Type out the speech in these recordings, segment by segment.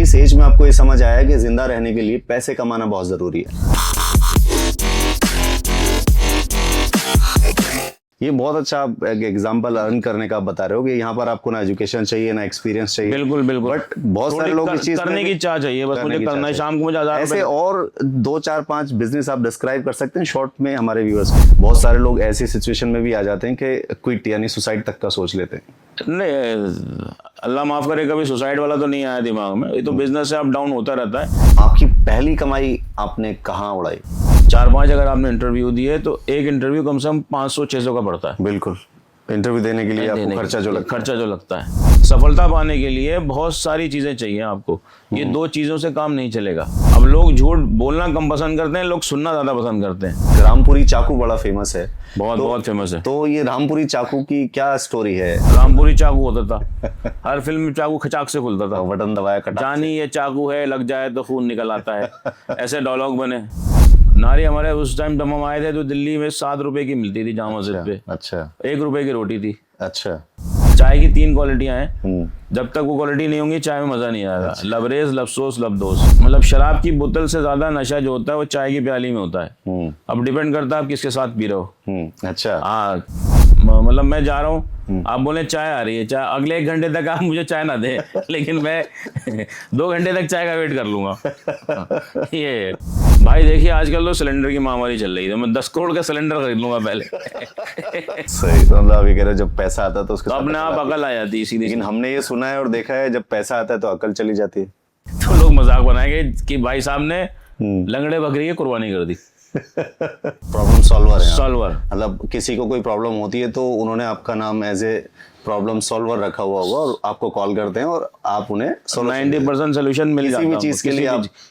किस एज में आपको ये समझ आया कि जिंदा रहने के लिए पैसे कमाना बहुत जरूरी है? ये बहुत अच्छा आप एक एग्जाम्पल अर्न करने का बता रहे हो कि यहाँ पर आपको ना एजुकेशन चाहिए ना एक्सपीरियंस चाहिए। बिल्कुल बिल्कुल। बट बहुत सारे लोग इस चीज करने की चाह चाहिए, बस मुझे करना है, शाम को मुझे 1000 ऐसे और 2 4 5 बिजनेस आप डिस्क्राइब कर सकते हैं शॉर्ट में हमारे व्यूअर्स को? बहुत सारे लोग ऐसी सिचुएशन में भी आ जाते हैं कि क्विट यानी सुसाइड तक का सोच लेते हैं। नहीं, अल्लाह माफ करे, कभी सुसाइड वाला तो नहीं आया दिमाग में। ये तो बिजनेस से अप डाउन होता रहता है। आपकी पहली कमाई आपने कहाँ उड़ाई? 4-5 अगर आपने इंटरव्यू दिए तो एक इंटरव्यू कम से कम 500-600 का पड़ता है। बिल्कुल, इंटरव्यू देने के लिए आपको खर्चा जो लगता है। सफलता पाने के लिए बहुत सारी चीजें चाहिए आपको। ये 2 चीजों से काम नहीं चलेगा। अब लोग झूठ बोलना कम पसंद करते हैं, लोग सुनना ज्यादा पसंद करते हैं। रामपुरी चाकू बड़ा फेमस है, बहुत फेमस है। तो ये रामपुरी चाकू की क्या स्टोरी है? रामपुरी चाकू होता था, हर फिल्म में चाकू खचाक से खुलता था, बटन दबाया कटा, जानी ये चाकू है, लग जाए तो खून निकल आता है, ऐसे डायलॉग बने। नारी हमारे उस टाइम जब हम आए थे तो दिल्ली में 7 रुपए की मिलती थी जामा मस्जिद पे। अच्छा। 1 रुपए की रोटी थी। अच्छा। चाय की 3 क्वालिटियां हैं, जब तक वो क्वालिटी नहीं होंगी चाय में मजा नहीं आएगा। अच्छा। लबरेज, लबसोस, लबदोस। मतलब शराब की बोतल से ज्यादा नशा जो होता है वो चाय की प्याली में होता है। अब डिपेंड करता है आप किसके साथ पी रहे हो। अच्छा। हाँ, मतलब मैं जा रहा हूँ, आप बोले चाय आ रही है, चाय अगले 1 घंटे तक आप मुझे चाय ना दे, लेकिन मैं 2 घंटे तक चाय का वेट कर लूंगा। ये भाई देखिए, आजकल तो सिलेंडर की महामारी चल रही है, मैं 10 करोड़ का सिलेंडर खरीद लूंगा पहले। सही, तो मतलब अभी कह रहे जब पैसा आता है तो उसके तो अपने आप अकल आ जाती है सीधी। लेकिन हमने ये सुना है और देखा है जब पैसा आता है तो अकल चली जाती है। तो लोग मजाक बनाएंगे कि भाई साहब ने लंगड़े बकरी की कुर्बानी कर दी। प्रॉब्लम सॉल्वर है। सॉल्वर मतलब किसी को कोई प्रॉब्लम होती है तो उन्होंने आपका नाम एज ए प्रॉब्लम सॉल्वर रखा हुआ होगा और आपको कॉल करते हैं और आप उन्हें 90% सोल्यूशन मिल जाता है किसी भी चीज के लिए।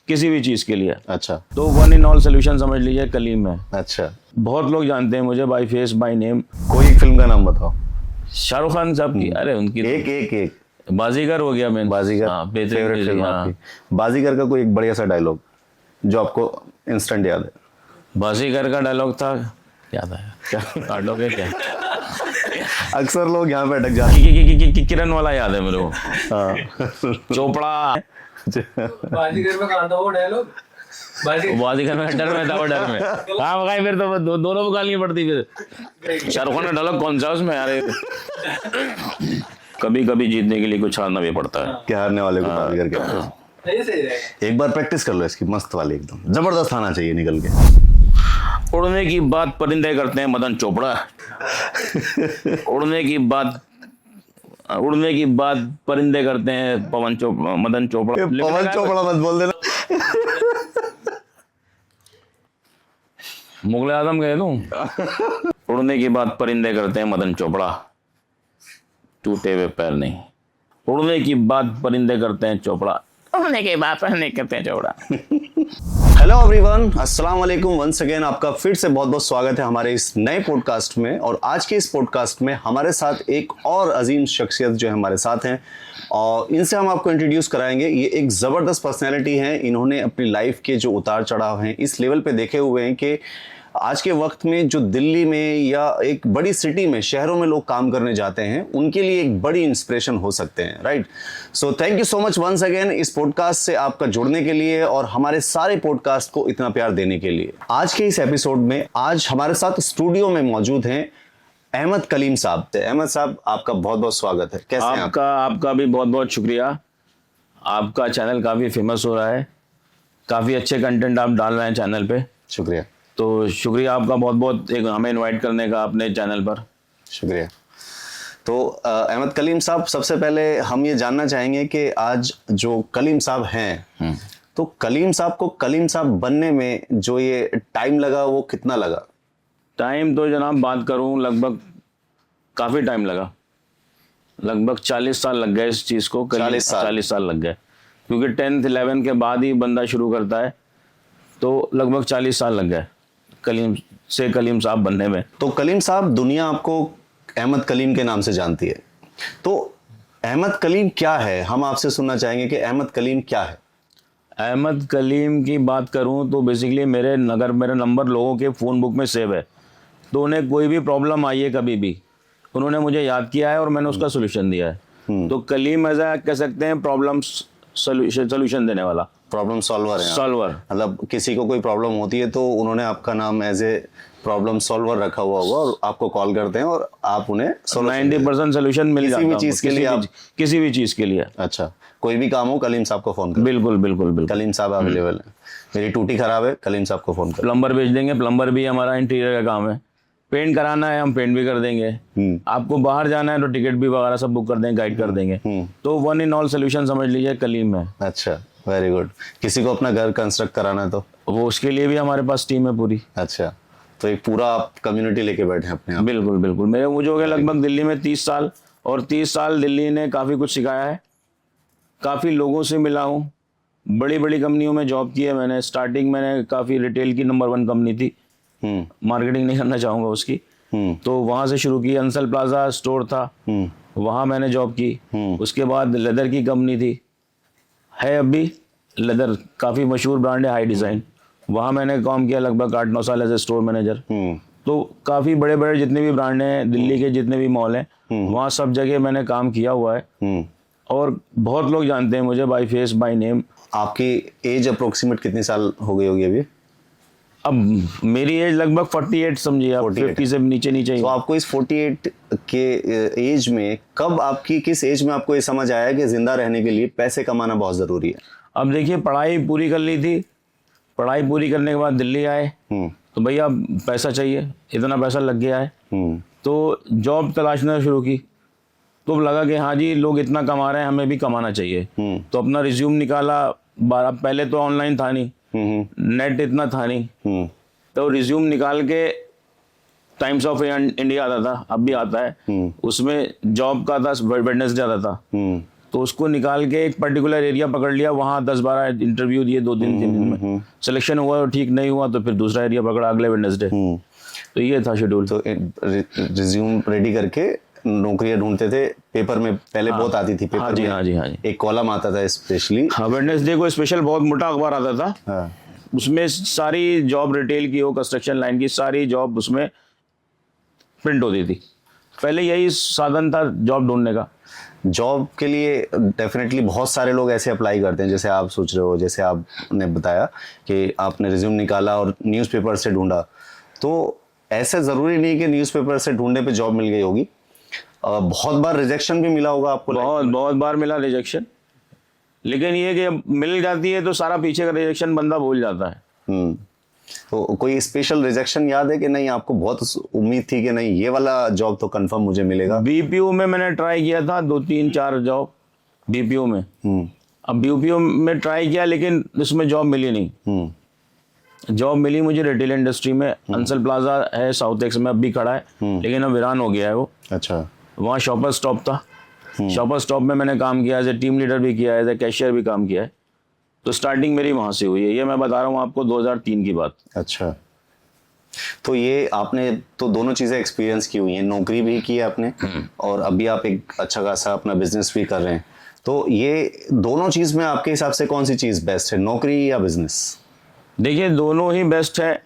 किसी भी चीज के लिए। अच्छा। तो 1 in all सोल्यूशन समझ लीजिए कलीम है। अच्छा। बहुत लोग जानते हैं मुझे बाय फेस बाय नेम। कोई एक फिल्म का नाम बताओ। शाहरुख खान साहब की, अरे उनकी एक बाजीगर हो गया। मैं बाजीगर, फेवरेट फिल्म आपकी। बाजीगर का कोई एक बढ़िया सा डायलॉग जो आपको इंस्टेंट याद है? बाजीगर का डायलॉग था, क्या था डायलॉग है क्या? अक्सर लोग यहाँ पे अटक जाते हैं। किरण वाला याद है मेरे को। चोपड़ा। बाजीगर में कहा था वो डायलॉग? बाजीगर में डर में था, वो डर में। हाँ भाई, फिर तो दोनों को गालियां पड़ती। फिर शाहरुख खान का डायलॉग कौन सा उसमें यार? कभी कभी जीतने के लिए कुछ हारना भी पड़ता है। क्या हारने वाले को बाजीगर कहते हैं। एक बार प्रैक्टिस कर लो इसकी, मस्त वाली, एकदम जबरदस्त आना चाहिए निकल के। उड़ने की बात परिंदे करते हैं मदन चोपड़ा। उड़ने की बात परिंदे करते हैं मदन चोपड़ा। पवन चोपड़ा मत बोल देना। मुगल आजम कह दूं। उड़ने की बात परिंदे करते हैं मदन चोपड़ा, टूटे हुए पैर नहीं। उड़ने की बात परिंदे करते हैं चोपड़ा, उड़ने की बात परिंदे करते हैं चोपड़ा। हेलो एवरीवन, अस्सलाम वालेकुम। वंस अगेन आपका फिर से बहुत बहुत स्वागत है हमारे इस नए पॉडकास्ट में। और आज के इस पॉडकास्ट में हमारे साथ एक और अजीम शख्सियत जो है हमारे साथ हैं और इनसे हम आपको इंट्रोड्यूस कराएंगे। ये एक ज़बरदस्त पर्सनैलिटी है। इन्होंने अपनी लाइफ के जो उतार चढ़ाव हैं इस लेवल पे देखे हुए हैं कि आज के वक्त में जो दिल्ली में या एक बड़ी सिटी में, शहरों में लोग काम करने जाते हैं, उनके लिए एक बड़ी इंस्पिरेशन हो सकते हैं, right? So thank you so much once again इस पॉडकास्ट से आपका जुड़ने के लिए और हमारे सारे पॉडकास्ट को इतना प्यार देने के लिए। आज के इस एपिसोड में आज हमारे साथ स्टूडियो में मौजूद हैं अहमद कलीम साहब। अहमद साहब, आपका बहुत बहुत स्वागत है। कैसे हैं आप? आपका भी बहुत बहुत शुक्रिया। आपका चैनल काफ़ी फेमस हो रहा है, काफ़ी अच्छे कंटेंट आप डाल रहे हैं चैनल पे। शुक्रिया। तो शुक्रिया आपका बहुत बहुत, एक हमें इनवाइट करने का अपने चैनल पर। शुक्रिया। तो अहमद कलीम साहब, सबसे पहले हम ये जानना चाहेंगे कि आज जो कलीम साहब हैं, तो कलीम साहब को कलीम साहब बनने में जो ये टाइम लगा वो कितना लगा? टाइम तो जनाब बात करूं, लगभग काफ़ी टाइम लगा। लगभग 40 साल लग गए इस चीज़ को। 40 साल लग गए, क्योंकि 10th 11 के बाद ही बंदा शुरू करता है, तो लगभग 40 साल लग गए कलीम साहब बनने में। तो कलीम साहब, दुनिया आपको अहमद कलीम के नाम से जानती है, तो अहमद कलीम क्या है? हम आपसे सुनना चाहेंगे कि अहमद कलीम क्या है? अहमद कलीम की बात करूं तो बेसिकली मेरे नंबर लोगों के फ़ोन बुक में सेव है, तो उन्हें कोई भी प्रॉब्लम आई है कभी भी, उन्होंने मुझे याद किया है और मैंने उसका सोल्यूशन दिया है। तो कलीम ऐसा कह सकते हैं प्रॉब्लम्स सोल्यूशन देने वाला, प्रॉब्लम सॉल्वर है आप। सॉल्वर। मतलब किसी को कोई प्रॉब्लम होती है तो उन्होंने आपका नाम एज ए प्रॉब्लम सॉल्वर रखा हुआ होगा और आपको कॉल करते हैं और आप उन्हें 90% सोल्यूशन मिल जाता है भी चीज के लिए आप, किसी भी चीज के लिए। अच्छा, कोई भी काम हो कलीम साहब को फोन करें। बिल्कुल बिल्कुल बिल्कुल। कलीम साहब अवेलेबल है। मेरी टूटी खराब है, कलीम साहब को फोन करें। प्लम्बर भेज देंगे, प्लम्बर भी हमारा इंटीरियर का काम है। पेंट कराना है हम पेंट भी कर देंगे। आपको बाहर जाना है तो टिकट भी वगैरह सब बुक कर देंगे, गाइड कर देंगे। तो वन इन ऑल सोल्यूशन समझ लीजिए कलीम है। अच्छा, वेरी गुड। किसी को अपना घर कंस्ट्रक्ट कराना है तो वो उसके लिए भी हमारे पास टीम है पूरी। अच्छा, तो एक पूरा आप कम्युनिटी लेके बैठे हैं अपने आप। बिल्कुल बिल्कुल। मेरे मुझे हो गया लगभग दिल्ली में 30 साल, और 30 साल दिल्ली ने काफ़ी कुछ सिखाया है। काफ़ी लोगों से मिला हूँ, बड़ी बड़ी कंपनियों में जॉब की है मैंने। स्टार्टिंग मैंने काफ़ी रिटेल की नंबर 1 कंपनी थी, मार्केटिंग नहीं करना चाहूँगा उसकी, तो वहाँ से शुरू की। अंसल प्लाजा स्टोर था, वहाँ मैंने जॉब की। उसके बाद लेदर की कंपनी थी, है अभी लेदर, काफ़ी मशहूर ब्रांड है हाई डिज़ाइन, वहाँ मैंने काम किया लगभग 8-9 साल एज ए स्टोर मैनेजर। तो काफ़ी बड़े बड़े जितने भी ब्रांड हैं दिल्ली के, जितने भी मॉल हैं, वहाँ सब जगह मैंने काम किया हुआ है। और बहुत लोग जानते हैं मुझे बाय फेस बाय नेम। आपकी एज अप्रोक्सीमेट कितनी साल हो गई होगी अभी? अब मेरी एज लगभग 48 समझिए आप, 50 से नीचे नीचे ही। तो आपको इस 48 के एज में कब आपकी किस एज में आपको ये समझ आया कि जिंदा रहने के लिए पैसे कमाना बहुत जरूरी है? अब देखिए, पढ़ाई पूरी कर ली थी, पढ़ाई पूरी करने के बाद दिल्ली आए, तो भैया पैसा चाहिए, इतना पैसा लग गया है, तो जॉब तलाशना शुरू की। तो लगा कि हाँ जी, लोग इतना कमा रहे हैं, हमें भी कमाना चाहिए। तो अपना रिज्यूम निकाला। पहले तो ऑनलाइन था नहीं, नेट इतना था नहीं, तो रिज्यूम निकाल के टाइम्स ऑफ इंडिया आता था, अब भी आता है, उसमें जॉब का था, वेडनेसडे आता था, तो उसको निकाल के एक पर्टिकुलर एरिया पकड़ लिया, वहाँ 10-12 इंटरव्यू दिए 2-3 दिन में। सिलेक्शन हुआ और ठीक नहीं हुआ तो फिर दूसरा एरिया पकड़ा अगले वेडनेसडे। तो ये था शेड्यूल। तो रिज्यूम रेडी करके नौकरियां ढूंढते थे। पेपर में पहले बहुत आती थी, पेपर में हाँ जी। एक कॉलम आता था स्पेशली, हाँ, वेडनेसडे को स्पेशल बहुत मोटा अखबार आता था। उसमें सारी जॉब, रिटेल की हो, कंस्ट्रक्शन लाइन की सारी जॉब उसमें प्रिंट होती थी। पहले यही साधन था जॉब ढूंढने का। जॉब के लिए डेफिनेटली बहुत सारे लोग ऐसे अप्लाई करते हैं जैसे आप सोच रहे हो, जैसे आपने बताया कि आपने रिज्यूम निकाला और न्यूज़पेपर से ढूंढा। तो ऐसा ज़रूरी नहीं कि न्यूज़पेपर से ढूंढने पे जॉब मिल गई होगी, बहुत बार रिजेक्शन भी मिला होगा आपको। बहुत बार मिला रिजेक्शन, लेकिन ये कि मिल जाती है तो सारा पीछे का रिजेक्शन बंदा भूल जाता है। तो कोई स्पेशल रिजेक्शन याद है कि नहीं आपको बहुत उम्मीद थी कि नहीं ये वाला जॉब तो कंफर्म मुझे मिलेगा? बीपीओ में मैंने ट्राई किया था 2-3-4 जॉब बीपीओ में। अब बीपीओ में ट्राई किया लेकिन उसमें जॉब मिली नहीं। जॉब मिली मुझे रिटेल इंडस्ट्री में, अंसल प्लाजा है साउथ एक्स में, अब भी खड़ा है, लेकिन अब वीरान हो गया है वो। अच्छा। वहाँ शॉपर स्टॉप था, शॉपर स्टॉप में मैंने काम किया, एज ए टीम लीडर भी किया है, एज ए कैशियर भी काम किया है। तो स्टार्टिंग मेरी वहाँ से हुई है, ये मैं बता रहा हूँ आपको 2003 की बात। अच्छा, तो ये आपने तो दोनों चीज़ें एक्सपीरियंस की हुई हैं, नौकरी भी की है आपने और अभी आप एक अच्छा खासा अपना बिजनेस भी कर रहे हैं। तो ये दोनों चीज़ में आपके हिसाब से कौन सी चीज़ बेस्ट है, नौकरी या बिजनेस? देखिए, दोनों ही बेस्ट है।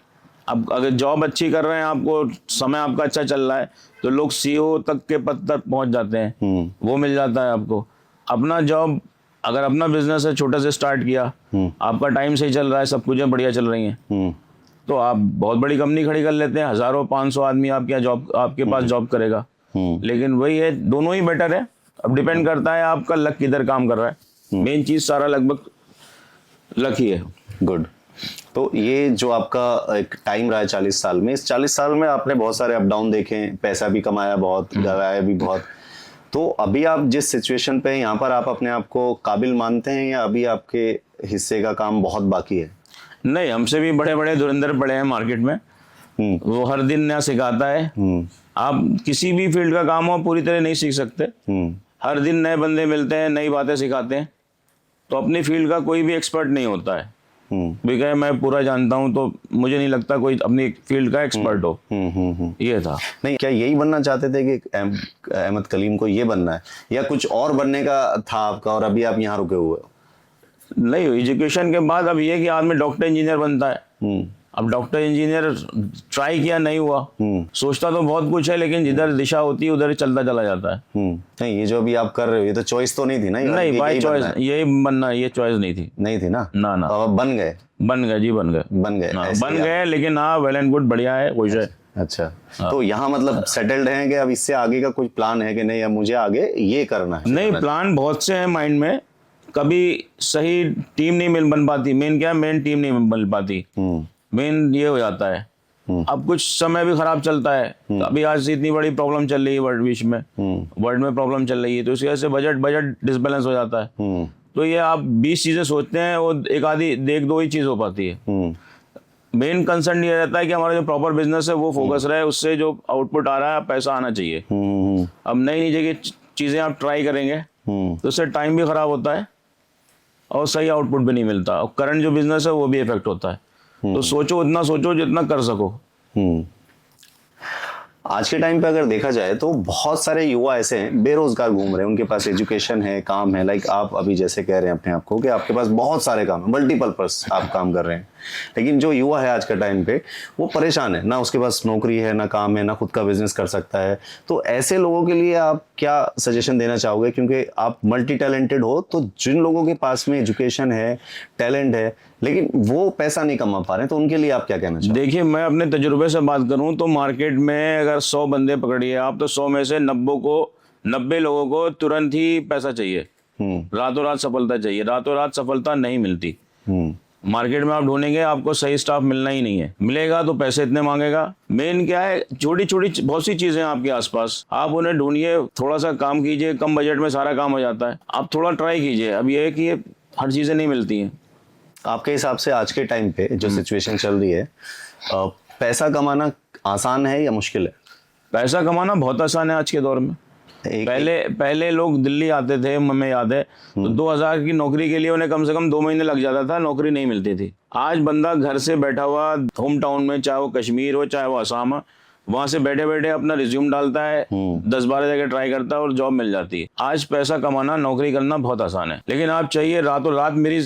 अब अगर जॉब अच्छी कर रहे हैं, आपको समय आपका अच्छा चल रहा है, तो लोग सीईओ तक के पद तक पहुंच जाते हैं, वो मिल जाता है आपको। अपना जॉब, अगर अपना बिजनेस है, छोटे से स्टार्ट किया, आपका टाइम सही चल रहा है, सब कुछ बढ़िया चल रही हैं, तो आप बहुत बड़ी कंपनी खड़ी कर लेते हैं, 1000-500 आदमी आपके पास जॉब करेगा। लेकिन वही है, दोनों ही बेटर है। अब डिपेंड करता है आपका लक किधर काम कर रहा है। मेन चीज सारा लगभग लक ही है। गुड। तो ये जो आपका एक टाइम रहा है 40 साल में, इस 40 साल में आपने बहुत सारे अप डाउन देखे, पैसा भी कमाया बहुत, गवाया भी बहुत। तो अभी आप जिस सिचुएशन पे हैं, यहाँ पर आप अपने आप को काबिल मानते हैं या अभी आपके हिस्से का काम बहुत बाकी है? नहीं, हमसे भी बड़े बड़े धुरंधर पड़े हैं मार्केट में, वो हर दिन नया सिखाता है। आप किसी भी फील्ड का काम हो पूरी तरह नहीं सीख सकते, हर दिन नए बंदे मिलते हैं, नई बातें सिखाते हैं। तो अपनी फील्ड का कोई भी एक्सपर्ट नहीं होता है। भी कहे मैं पूरा जानता हूं, तो मुझे नहीं लगता कोई अपनी फील्ड का एक्सपर्ट हो। ये था। नहीं, क्या यही बनना चाहते थे कि अहमद कलीम को ये बनना है, या कुछ और बनने का था आपका और अभी आप यहाँ रुके हुए हो? नहीं, एजुकेशन के बाद अब ये कि आदमी डॉक्टर इंजीनियर बनता है, अब डॉक्टर इंजीनियर ट्राई किया, नहीं हुआ। सोचता तो बहुत कुछ है, लेकिन जिधर दिशा होती है उधर ही चलता चला जाता है। नहीं, ये जो अभी आप कर रहे हो ये तो चॉइस तो नहीं थी ना? नहीं बाई चॉइस, यही बनना, ये चॉइस नहीं थी। नहीं थी ना? ना तो अब बन गए? बन गए जी, बन गए। बन गए, लेकिन हाँ वेल एंड गुड, बढ़िया है, खुश है। अच्छा, तो यहाँ मतलब सेटल्ड हैं कि अब इससे आगे का कुछ प्लान है कि नहीं, अब मुझे आगे ये करना है? नहीं, प्लान बहुत से हैं माइंड में, कभी सही टीम नहीं बन पाती। मेन क्या है, मेन टीम नहीं बन पाती, मेन ये हो जाता है। अब कुछ समय भी खराब चलता है, अभी आज से इतनी बड़ी प्रॉब्लम चल रही है वर्ल्ड विश्व में, वर्ल्ड में प्रॉब्लम चल रही है, तो इसी वजह से बजट डिसबैलेंस हो जाता है। तो ये आप 20 चीजें सोचते हैं, वो एक दो ही चीज हो पाती है। मेन कंसर्न ये रहता है कि हमारा जो प्रॉपर बिजनेस है वो फोकस रहे, उससे जो आउटपुट आ रहा है पैसा आना चाहिए। अब नई जगह चीजें आप ट्राई करेंगे तो उससे टाइम भी खराब होता है और सही आउटपुट भी नहीं मिलता, और करंट जो बिजनेस है वो भी इफेक्ट होता है। तो सोचो, उतना सोचो जितना कर सको। आज के टाइम पे अगर देखा जाए तो बहुत सारे युवा ऐसे हैं बेरोजगार घूम रहे हैं, उनके पास एजुकेशन है, काम है, लाइक आप अभी जैसे कह रहे हैं अपने आप को कि आपके पास बहुत सारे काम है, मल्टीपर्पस आप काम कर रहे हैं, लेकिन जो युवा है आज के टाइम पे वो परेशान है, ना उसके पास नौकरी है, ना काम है, ना खुद का बिजनेस कर सकता है। तो ऐसे लोगों के लिए आप क्या सजेशन देना चाहोगे? क्योंकि आप मल्टी टैलेंटेड हो, तो जिन लोगों के पास में एजुकेशन है, टैलेंट है, लेकिन वो पैसा नहीं कमा पा रहे हैं, तो उनके लिए आप क्या कहना चाहोगे? देखिए, मैं अपने तजुर्बे से बात करूं तो मार्केट में अगर 100 बंदे पकड़िए आप, तो 100 में से 90 लोगों को तुरंत ही पैसा चाहिए, रातों रात सफलता चाहिए। रातों रात सफलता नहीं मिलती। मार्केट में आप ढूंढेंगे, आपको सही स्टाफ मिलना ही नहीं है, मिलेगा तो पैसे इतने मांगेगा। मेन क्या है, छोटी छोटी बहुत सी चीजें आपके आसपास, आप उन्हें ढूंढिए, थोड़ा सा काम कीजिए, कम बजट में सारा काम हो जाता है। आप थोड़ा ट्राई कीजिए। अब ये है कि ये हर चीजें नहीं मिलती हैं। आपके हिसाब से आज के टाइम पे जो सिचुएशन चल रही है, पैसा कमाना आसान है या मुश्किल है? पैसा कमाना बहुत आसान है आज के दौर में। पहले लोग दिल्ली आते थे, हमें याद है, तो 2000 की नौकरी के लिए उन्हें कम से कम 2 महीने लग जाता था, नौकरी नहीं मिलती थी। आज बंदा घर से बैठा हुआ होम टाउन में, चाहे वो कश्मीर हो चाहे वो असम हो, वहां से बैठे बैठे अपना रिज्यूम डालता है, 10-12 जगह ट्राई करता है और जॉब मिल जाती है। आज पैसा कमाना, नौकरी करना बहुत आसान है, लेकिन आप चाहिए रातों रात मेरी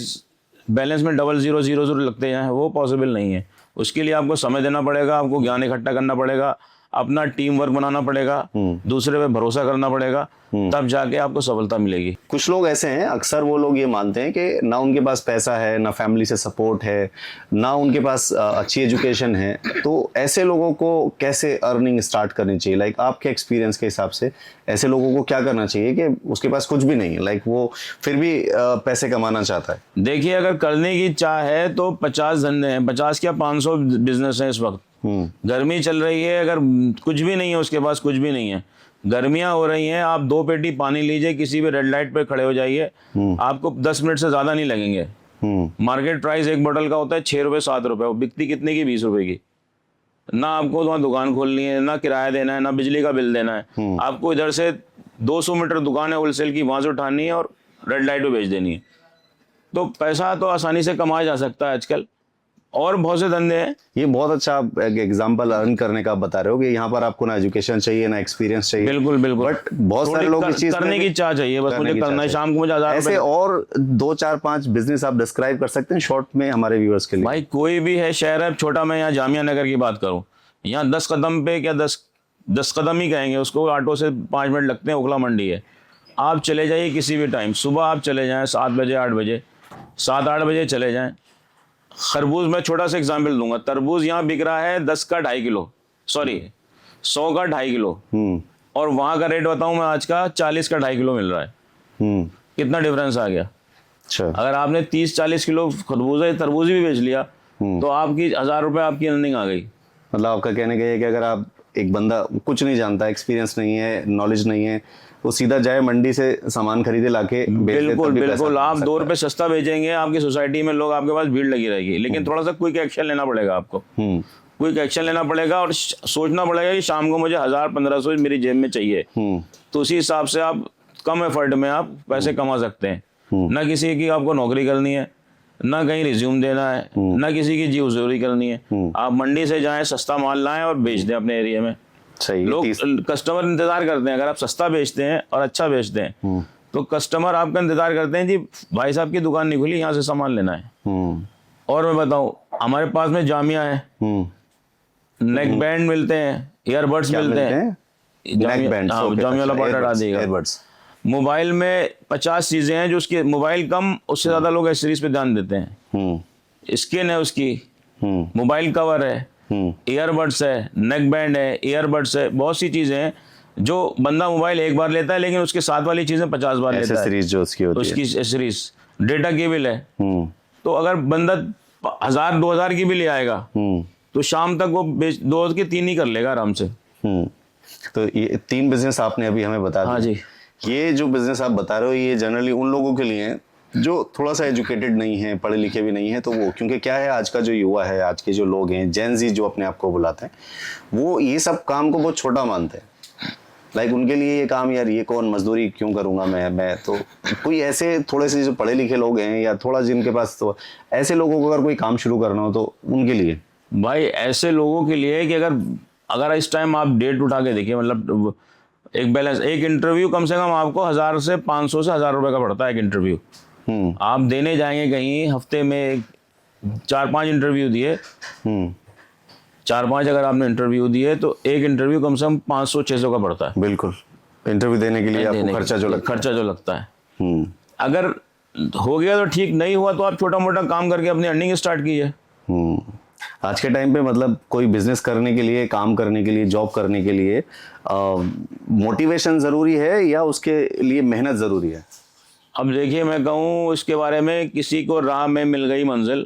बैलेंस में 0000 लगते हैं, वो पॉसिबल नहीं है। उसके लिए आपको समय देना पड़ेगा, आपको ज्ञान इकट्ठा करना पड़ेगा, अपना टीम वर्क बनाना पड़ेगा, दूसरे पे भरोसा करना पड़ेगा, तब जाके आपको सफलता मिलेगी। कुछ लोग ऐसे हैं, अक्सर वो लोग ये मानते हैं कि ना उनके पास पैसा है, ना फैमिली से सपोर्ट है, ना उनके पास अच्छी एजुकेशन है, तो ऐसे लोगों को कैसे अर्निंग स्टार्ट करनी चाहिए? लाइक आपके एक्सपीरियंस के हिसाब से ऐसे लोगों को क्या करना चाहिए कि उसके पास कुछ भी नहीं है, लाइक वो फिर भी पैसे कमाना चाहता है? देखिए, अगर करने की चाह है तो 50 धंधे हैं, 50 क्या 500 बिजनेस है इस वक्त। गर्मी चल रही है, अगर कुछ भी नहीं है उसके पास, कुछ भी नहीं है, गर्मियां हो रही हैं, आप 2 पेटी पानी लीजिए, किसी भी रेड लाइट पे खड़े हो जाइए, आपको 10 मिनट से ज्यादा नहीं लगेंगे। मार्केट प्राइस एक बोतल का होता है 6 रुपए 7 रुपए, वो बिकती कितने की? 20 रुपए की। ना आपको वहाँ दुकान खोलनी है, ना किराया देना है, ना बिजली का बिल देना है, आपको इधर से 200 मीटर दुकान है होलसेल की, वहां से उठानी है और रेड लाइट पे बेच देनी है। तो पैसा तो आसानी से कमाया जा सकता है आजकल, और बहुत से धंधे हैं। ये बहुत अच्छा एग्जांपल अर्न करने का बता रहे हो कि यहाँ पर आपको ना एजुकेशन चाहिए, ना एक्सपीरियंस चाहिए। बिल्कुल बिल्कुल, बट बहुत सारे लोग इस चीज करने की चाह चाहिए, बस मुझे करना है, शाम को मुझे 1000 ऐसे और 2-4-5 बिजनेस आप डिस्क्राइब कर सकते हैं शॉर्ट में हमारे व्यूअर्स के लिए? भाई कोई भी है, शहर है छोटा, मैं यहाँ जामिया नगर की बात करूँ, यहाँ 10 कदम पे, क्या 10 कदम ही कहेंगे उसको, ऑटो से 5 मिनट लगते हैं, ओखला मंडी है। आप चले जाइए किसी भी टाइम, सुबह आप चले जाएं 7 बजे 8 बजे, 7-8 बजे चले जाएं। खरबूज, मैं छोटा सा एग्जाम्पल दूंगा, तरबूज यहाँ बिक रहा है 10 का 2.5 किलो, सॉरी 100 का 2.5 किलो, और वहां का रेट बताऊं मैं आज का 40 का 2.5 किलो मिल रहा है। कितना डिफरेंस आ गया। अच्छा, अगर आपने 30-40 किलो खरबूज तरबूज भी बेच लिया तो आपकी 1000 रुपये आपकी अर्निंग आ गई। मतलब आपका कहने का ये है कि अगर आप एक बंदा कुछ नहीं जानता, एक्सपीरियंस नहीं है, नॉलेज नहीं है, वो सीधा जाए मंडी से सामान खरीदे लाके बिल्कुल बिल्कुल, आप 2 रुपए सस्ता बेचेंगे, आपकी सोसाइटी में लोग, आपके पास भीड़ लगी रहेगी, लेकिन थोड़ा सा क्विक एक्शन लेना पड़ेगा आपको। क्विक एक्शन लेना पड़ेगा और सोचना पड़ेगा कि शाम को मुझे 1000-1500 मेरी जेब में चाहिए, तो उसी हिसाब से आप कम एफर्ट में आप पैसे कमा सकते हैं। ना किसी की आपको नौकरी करनी है, ना कहीं रिज्यूम देना है, ना किसी की जी हुजूरी करनी है, आप मंडी से जाएं, सस्ता माल लाएं और बेच दें अपने एरिया में। सही, लोग कस्टमर इंतजार करते हैं, अगर आप सस्ता बेचते हैं और अच्छा बेचते हैं तो कस्टमर आपका इंतजार करते हैं, जी भाई साहब की दुकान नहीं खुली, यहाँ से सामान लेना है। और मैं बताऊं, हमारे पास में जामिया है, नेक बैंड मिलते हैं, ईयरबड्स मिलते हैं, नेक बैंड, जामिया वाला पार्ट हटा देगा। एयरबड्स। मोबाइल में 50 चीजें हैं जो उसके, मोबाइल कम, उससे ज्यादा लोग एसेसरीज पे ध्यान देते हैं। स्किन है उसकी, मोबाइल कवर है, ईयरबड्स है, नेक बैंड है, ईयरबड्स है, बहुत सी चीजें हैं जो बंदा मोबाइल एक बार लेता है लेकिन उसके साथ वाली चीजें 50 बार लेता है। एसेसरीज जो उसकी होती उसकी एसेसरीज, डेटा केबल है, तो अगर बंदा 1000-2000 की भी ले आएगा तो शाम तक वो 2 के 3 ही कर लेगा आराम से। तो ये 3 बिजनेस आपने अभी हमें बता दिए। हाँ जी। ये जो बिजनेस आप बता रहे हो ये जनरली उन लोगों के लिए है जो थोड़ा सा एजुकेटेड नहीं है, पढ़े लिखे भी नहीं है, तो वो, क्योंकि क्या है आज का जो युवा है, आज के जो लोग हैं, जेन जी जो अपने आप को बुलाते हैं, वो ये सब काम को बहुत छोटा मानते हैं। लाइक उनके लिए ये काम, यार ये कौन, मजदूरी क्यों करूंगा मैं तो कोई ऐसे थोड़े से जो पढ़े लिखे लोग हैं या थोड़ा जिनके पास, तो ऐसे लोगों को अगर कोई काम शुरू करना हो तो उनके लिए भाई ऐसे लोगों के लिए कि अगर इस टाइम आप डेट उठा के देखिए, मतलब एक बैलेंस, एक इंटरव्यू कम से कम आपको 1000 से 500 से 1000 रुपए का पड़ता है एक इंटरव्यू। आप देने जाएंगे कहीं, हफ्ते में 4-5 इंटरव्यू दिए, 4-5 अगर आपने इंटरव्यू दिए तो एक इंटरव्यू कम से कम 500-600 का पड़ता है। बिल्कुल, इंटरव्यू देने के लिए आपको खर्चा जो लगता है। अगर हो गया तो ठीक, नहीं हुआ तो आप छोटा मोटा काम करके अपनी अर्निंग स्टार्ट कीजिए। आज के टाइम पे मतलब कोई बिजनेस करने के लिए, काम करने के लिए, जॉब करने के लिए मोटिवेशन जरूरी है या उसके लिए मेहनत जरूरी है? अब देखिए, मैं कहूँ इसके बारे में, किसी को राह में मिल गई मंजिल,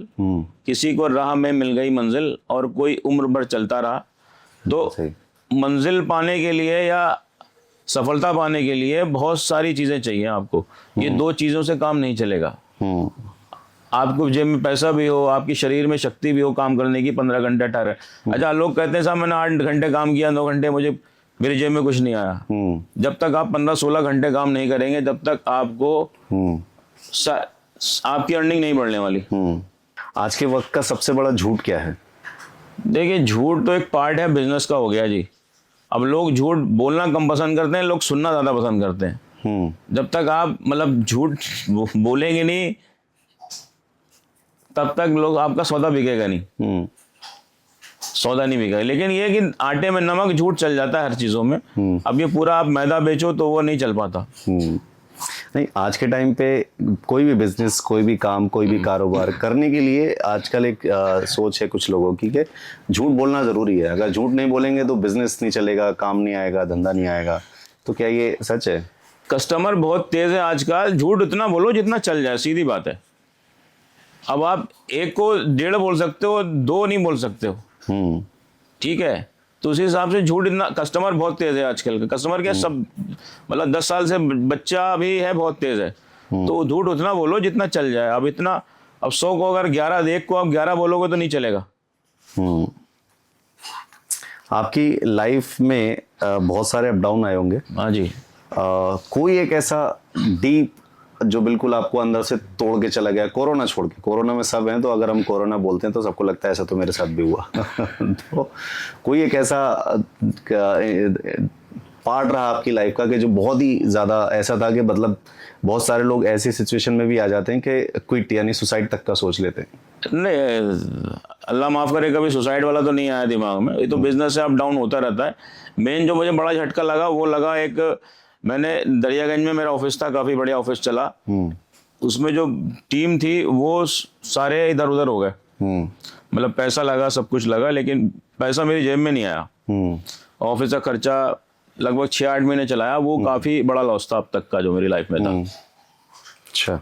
किसी को राह में मिल गई मंजिल और कोई उम्र भर चलता रहा, तो मंजिल पाने के लिए या सफलता पाने के लिए बहुत सारी चीजें चाहिए आपको। ये 2 चीजों से काम नहीं चलेगा। आपको जेब में पैसा भी हो, आपकी शरीर में शक्ति भी हो काम करने की, 15 घंटे 18। अच्छा, लोग कहते हैं साहब मैंने 8 घंटे काम किया, 9 घंटे मुझे मेरी जेब में कुछ नहीं आया। जब तक आप 15-16 घंटे काम नहीं करेंगे तब तक आपको आपकी अर्निंग नहीं बढ़ने वाली। आज के वक्त का सबसे बड़ा झूठ क्या है? देखिए, झूठ तो एक पार्ट है बिजनेस का, हो गया जी। अब लोग झूठ बोलना कम पसंद करते हैं, लोग सुनना ज्यादा पसंद करते हैं। जब तक आप मतलब झूठ बोलेंगे नहीं तब तक लोग, आपका सौदा बिकेगा नहीं, सौदा नहीं बिकेगा। लेकिन ये कि आटे में नमक, झूठ चल जाता है हर चीजों में। अब ये पूरा आप मैदा बेचो तो वो नहीं चल पाता। नहीं, आज के टाइम पे कोई भी बिजनेस, कोई भी काम, कोई भी कारोबार करने के लिए आजकल एक सोच है कुछ लोगों की कि झूठ बोलना जरूरी है। अगर झूठ नहीं बोलेंगे तो बिजनेस नहीं चलेगा, काम नहीं आएगा, धंधा नहीं आएगा। तो क्या ये सच है? कस्टमर बहुत तेज है आजकल, झूठ इतना बोलो जितना चल जाए, सीधी बात है। अब आप 1 को 1.5 बोल सकते हो, 2 नहीं बोल सकते हो, ठीक है? तो उसी हिसाब से झूठ इतना, कस्टमर बहुत तेज है आजकल का। कस्टमर क्या, सब मतलब 10 साल से बच्चा भी है, बहुत तेज है। तो झूठ उतना बोलो जितना चल जाए। अब इतना, अब 100 को अगर 11, 1 को आप 11 बोलोगे तो नहीं चलेगा। आपकी लाइफ में बहुत सारे अप डाउन आए होंगे। हाँ जी। कोई एक ऐसा डीप जो बिल्कुल आपको अंदर से तोड़ के चला गया, कोरोना छोड़ के? कोरोना में सब हैं, तो अगर हम कोरोना बोलते हैं तो सबको लगता है ऐसा तो मेरे साथ भी हुआ। तो कोई एक ऐसा पार्ट रहा आपकी लाइफ का कि जो बहुत ही ज़्यादा ऐसा था कि मतलब बहुत सारे लोग ऐसी सिचुएशन में भी आ जाते हैं कि क्विट यानी सुसाइड तक का सोच लेते हैं? नहीं, अल्लाह माफ़ करे, कभी सुसाइड वाला तो नहीं आया दिमाग में। ये तो बिजनेस से अप डाउन होता रहता है। मेन जो मुझे बड़ा झटका लगा वो लगा, एक मैंने दरियागंज में मेरा ऑफिस था, काफ़ी बढ़िया ऑफिस चला। उसमें जो टीम थी वो सारे इधर उधर हो गए। मतलब पैसा लगा, सब कुछ लगा, लेकिन पैसा मेरी जेब में नहीं आया। ऑफिस का खर्चा लगभग 6-8 महीने चलाया, वो काफ़ी बड़ा लॉस था अब तक का जो मेरी लाइफ में था। अच्छा,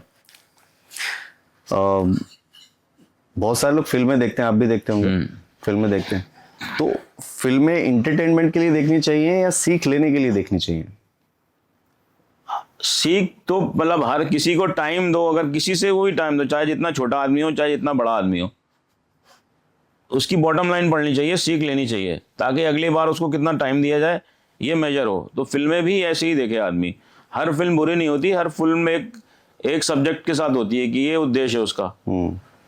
बहुत सारे लोग फिल्में देखते हैं, आप भी देखते होंगे, फिल्में देखते हैं। तो फिल्में एंटरटेनमेंट के लिए देखनी चाहिए या सीख लेने के लिए देखनी चाहिए? सीख तो मतलब हर किसी को टाइम दो, अगर किसी से कोई टाइम दो, चाहे जितना छोटा आदमी हो चाहे जितना बड़ा आदमी हो, उसकी बॉटम लाइन पढ़नी चाहिए, सीख लेनी चाहिए, ताकि अगली बार उसको कितना टाइम दिया जाए ये मेजर हो। तो फिल्में भी ऐसे ही देखे आदमी। हर फिल्म बुरी नहीं होती, हर फिल्म एक सब्जेक्ट के साथ होती है कि ये उद्देश्य है उसका।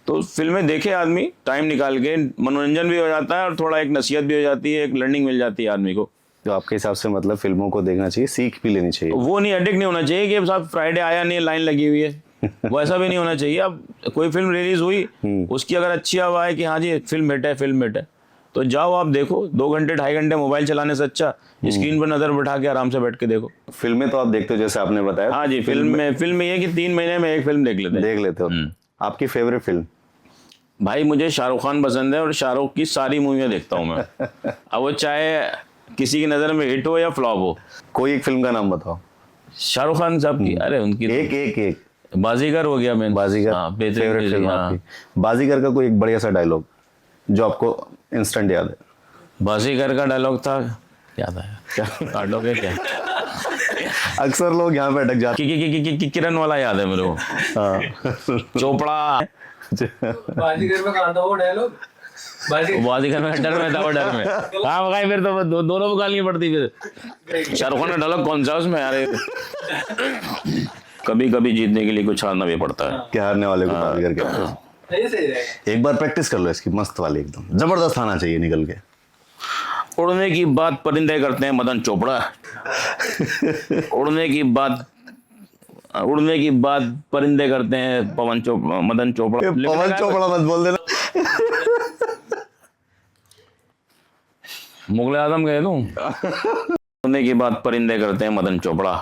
तो फिल्में देखे आदमी टाइम निकाल के, मनोरंजन भी हो जाता है और थोड़ा एक नसीहत भी हो जाती है, एक लर्निंग मिल जाती है आदमी को। तो आपके हिसाब से मतलब फिल्मों को देखना चाहिए, सीख भी लेनी चाहिए? वो नहीं, एडिक्ट नहीं होना चाहिए कि साहब फ्राइडे आया नहीं, लाइन लगी हुई है, वो ऐसा भी नहीं होना चाहिए। अब कोई फिल्म रिलीज हुई, उसकी अगर अच्छी हवा है कि हाँ जी फिल्म हिट है, फिल्म हिट है, तो जाओ आप देखो। 2 घंटे 2.5 घंटे मोबाइल चलाने से अच्छा स्क्रीन पर नजर बिठा के आराम से बैठ के देखो। फिल्में तो आप देखते हो जैसे आपने बताया। हाँ जी, फिल्म ये है कि 3 महीने में एक फिल्म देख लेते हैं। देख लेते हो। आपकी फेवरेट फिल्म? भाई मुझे शाहरुख खान पसंद है और शाहरुख की सारी मूवियाँ देखता हूँ मैं। अब वो चाहे किसी की नज़र में हिट हो या फ्लॉप हो। कोई एक फिल्म का नाम बताओ। शाहरुख खान साहब की, अरे उनकी एक बाजीगर हो गया। मैं बाजीगर हाँ, बेहतरीन फेवरेट फिल्म हाँ। आपकी। बाजीगर का कोई एक बढ़िया सा डायलॉग जो आपको इंस्टेंट याद है? बाजीगर का डायलॉग था, याद आया क्या डायलॉग है क्या? अक्सर लोग यहाँ पे अटक जाते किरण वाला याद है मेरे को। हाँ। चोपड़ा। बाजीगर में कहा था वो डायलॉग? बाजीगर में डर में था, वो डर में। हाँ भाई, फिर तो दोनों को गाली पड़ती। फिर शाहरुख खान का डायलॉग कौन सा उसमें यार? कभी कभी जीतने के लिए कुछ हारना भी पड़ता है। क्या हारने वाले को बाजीगर कहते हैं। सही सही रहेगा। एक बार प्रैक्टिस कर लो इसकी, मस्त वाली एकदम जबरदस्त आना चाहिए निकल के। उड़ने की बात परिंदे करते हैं मदन चोपड़ा। उड़ने की बात परिंदे करते हैं मदन चोपड़ा। पवन चोपड़ा मत बोल देना। मुगल आजम कह दूं। उड़ने की बात परिंदे करते हैं मदन चोपड़ा,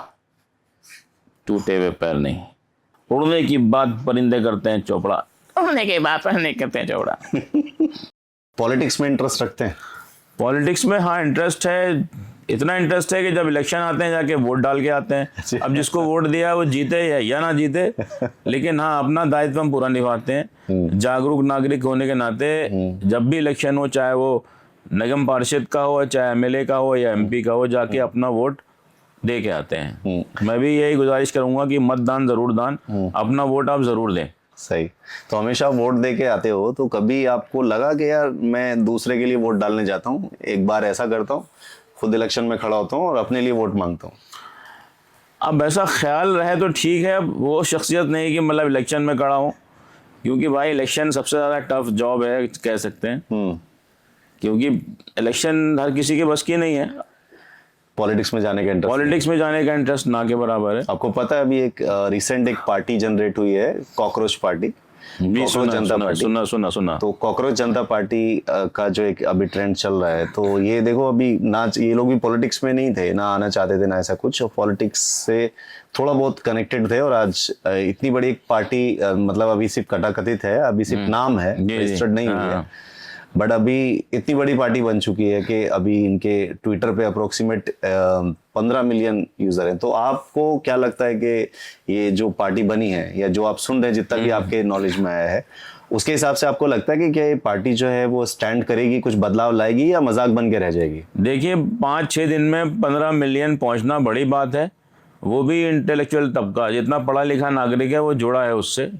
टूटे हुए पैर नहीं। उड़ने की बात परिंदे करते हैं चोपड़ा, उड़ने की बात परिंदे करते हैं चोपड़ा। पॉलिटिक्स में इंटरेस्ट रखते हैं? पॉलिटिक्स में हाँ इंटरेस्ट है। इतना इंटरेस्ट है कि जब इलेक्शन आते हैं जाके वोट डाल के आते हैं। अब जिसको वोट दिया वो जीते या ना जीते, लेकिन हाँ अपना दायित्व हम पूरा निभाते हैं। जागरूक नागरिक होने के नाते जब भी इलेक्शन हो, चाहे वो निगम पार्षद का हो, चाहे एमएलए का हो या एमपी का हो, जाके अपना वोट दे के आते हैं। मैं भी यही गुजारिश करूंगा कि मतदान जरूर दान, अपना वोट आप जरूर दें। सही। तो हमेशा वोट दे के आते हो, तो कभी आपको लगा कि यार मैं दूसरे के लिए वोट डालने जाता हूँ, एक बार ऐसा करता हूँ, खुद इलेक्शन में खड़ा होता हूँ और अपने लिए वोट मांगता हूँ? अब ऐसा ख्याल रहे तो ठीक है, वो शख्सियत नहीं कि मतलब इलेक्शन में खड़ा हूँ, क्योंकि भाई इलेक्शन सबसे ज़्यादा टफ जॉब है कह सकते हैं। क्योंकि इलेक्शन हर किसी के बस की नहीं है। पॉलिटिक्स में जाने का इंटरेस्ट ना के बराबर है। आपको पता है अभी एक रिसेंट एक पार्टी जनरेट हुई है, कॉकरोच पार्टी। सुना। तो कॉकरोच जनता पार्टी का जो एक अभी ट्रेंड चल रहा है, तो ये देखो अभी ना ये लोग भी पॉलिटिक्स में नहीं थे, ना आना चाहते थे ना ऐसा कुछ, और पॉलिटिक्स से थोड़ा बहुत कनेक्टेड थे, और आज इतनी बड़ी एक पार्टी मतलब अभी सिर्फ कथाकथित है, अभी सिर्फ नाम है, रजिस्टर्ड नहीं हुई है, बट अभी इतनी बड़ी पार्टी बन चुकी है कि अभी इनके ट्विटर पे अप्रोक्सीमेट 15 मिलियन यूजर हैं। तो आपको क्या लगता है कि ये जो पार्टी बनी है, या जो आप सुन रहे हैं, जितना भी आपके नॉलेज में आया है, उसके हिसाब से आपको लगता है कि क्या ये पार्टी जो है वो स्टैंड करेगी, कुछ बदलाव लाएगी, या मजाक बन के रह जाएगी? देखिए 5-6 दिन में 15 मिलियन पहुंचना बड़ी बात है। वो भी इंटेलेक्चुअल तबका, जितना पढ़ा लिखा नागरिक है वो जुड़ा है उससे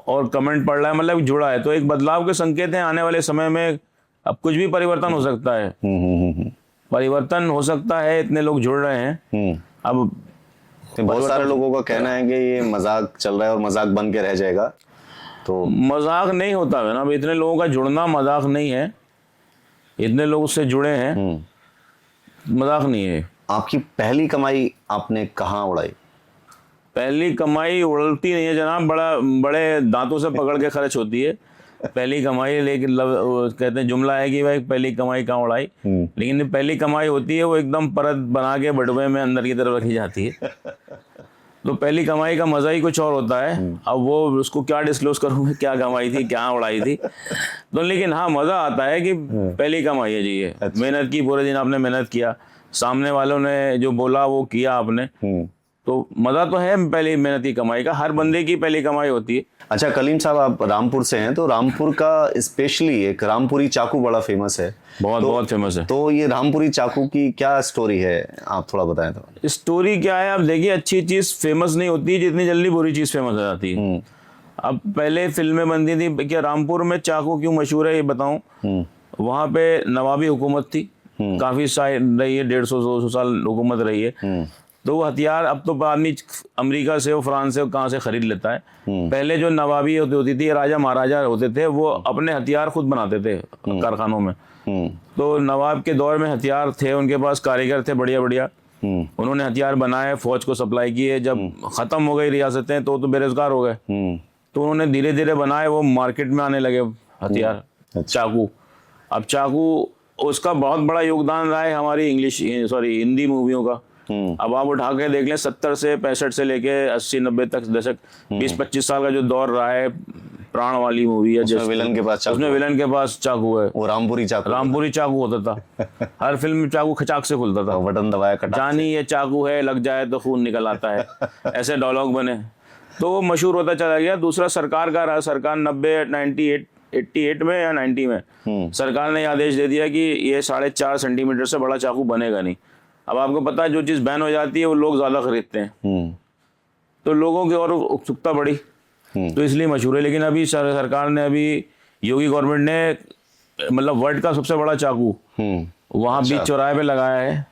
और कमेंट पढ़ रहा है, मतलब जुड़ा है, तो एक बदलाव के संकेत हैं आने वाले समय में। अब कुछ भी परिवर्तन हो सकता है। परिवर्तन हो सकता है, इतने लोग जुड़ रहे हैं। अब बहुत सारे लोगों का कहना है कि ये मजाक चल रहा है और मजाक बन के रह जाएगा। तो मजाक नहीं होता है ना, अब इतने लोगों का जुड़ना मजाक नहीं है, इतने लोग उससे जुड़े हैं, मजाक नहीं है। आपकी पहली कमाई आपने कहाँ उड़ाई? पहली कमाई उड़ती नहीं है जनाब, बड़े दांतों से पकड़ के खर्च होती है पहली कमाई। लेकिन कहते हैं जुमला है कि भाई पहली कमाई कहाँ उड़ाई, लेकिन पहली कमाई होती है वो एकदम परत बना के बटुए में अंदर की तरफ रखी जाती है। तो पहली कमाई का मजा ही कुछ और होता है। अब वो उसको क्या डिस्क्लोज करूँ क्या कमाई थी, क्या उड़ाई थी, तो लेकिन हाँ मजा आता है कि पहली कमाई है जी ये। मेहनत की, पूरे दिन आपने मेहनत किया, सामने वालों ने जो बोला वो किया आपने, तो मजा तो है पहली मेहनत की कमाई का, हर बंदे की पहली कमाई होती है। अच्छा कलीम साहब, आप रामपुर से हैं, तो रामपुर का स्पेशली एक रामपुरी चाकू बड़ा फेमस है। बहुत फेमस है। तो ये रामपुरी चाकू की क्या स्टोरी है, आप थोड़ा बताएं तो। स्टोरी क्या है, आप देखिए अच्छी चीज फेमस नहीं होती जितनी जल्दी बुरी चीज फेमस हो जाती है। अब पहले फिल्में बनती थी, क्या रामपुर में चाकू क्यों मशहूर है ये बताऊं। वहाँ पे नवाबी हुकूमत थी, काफी साल रही है, 150-200 साल हुकूमत रही है। तो वो हथियार अब तो आदमी अमेरिका से हो, फ्रांस से हो, कहाँ से खरीद लेता है। पहले जो नवाबी होती थी, राजा महाराजा होते थे, वो अपने हथियार खुद बनाते थे कारखानों में। तो नवाब के दौर में हथियार थे उनके पास, कारीगर थे बढ़िया बढ़िया, उन्होंने हथियार बनाए, फौज को सप्लाई किए। जब खत्म हो गई रियासतें तो बेरोजगार हो गए, तो उन्होंने धीरे धीरे बनाए, वो मार्केट में आने लगे हथियार। चाकू, अब चाकू उसका बहुत बड़ा योगदान रहा है हमारी हिंदी मूवियों का। अब आप उठा के देख लें, 70 से 65 से लेके 80-90 तक दशक, 20-25 साल का जो दौर रहा है, प्राण वाली मूवी है, उसमें विलन के पास चाकू है, वो रामपुरी चाकू होता था। हर फिल्म में चाकू खचाक से खुलता था, बटन दबाया कटा, जानी ये चाकू है, लग जाए तो खून निकल आता है, ऐसे डायलॉग बने, तो मशहूर होता चला गया। दूसरा सरकार का रहा, सरकार 88 में या 90 में सरकार ने आदेश दे दिया कि ये 4.5 सेंटीमीटर से बड़ा चाकू बनेगा नहीं। अब आपको पता है जो चीज बैन हो जाती है वो लोग ज्यादा खरीदते हैं, तो लोगों की और उत्सुकता बढ़ी, तो इसलिए मशहूर है। लेकिन अभी सरकार ने, अभी योगी गवर्नमेंट ने, मतलब वर्ल्ड का सबसे बड़ा चाकू वहां बीच चौराहे पे लगाया है।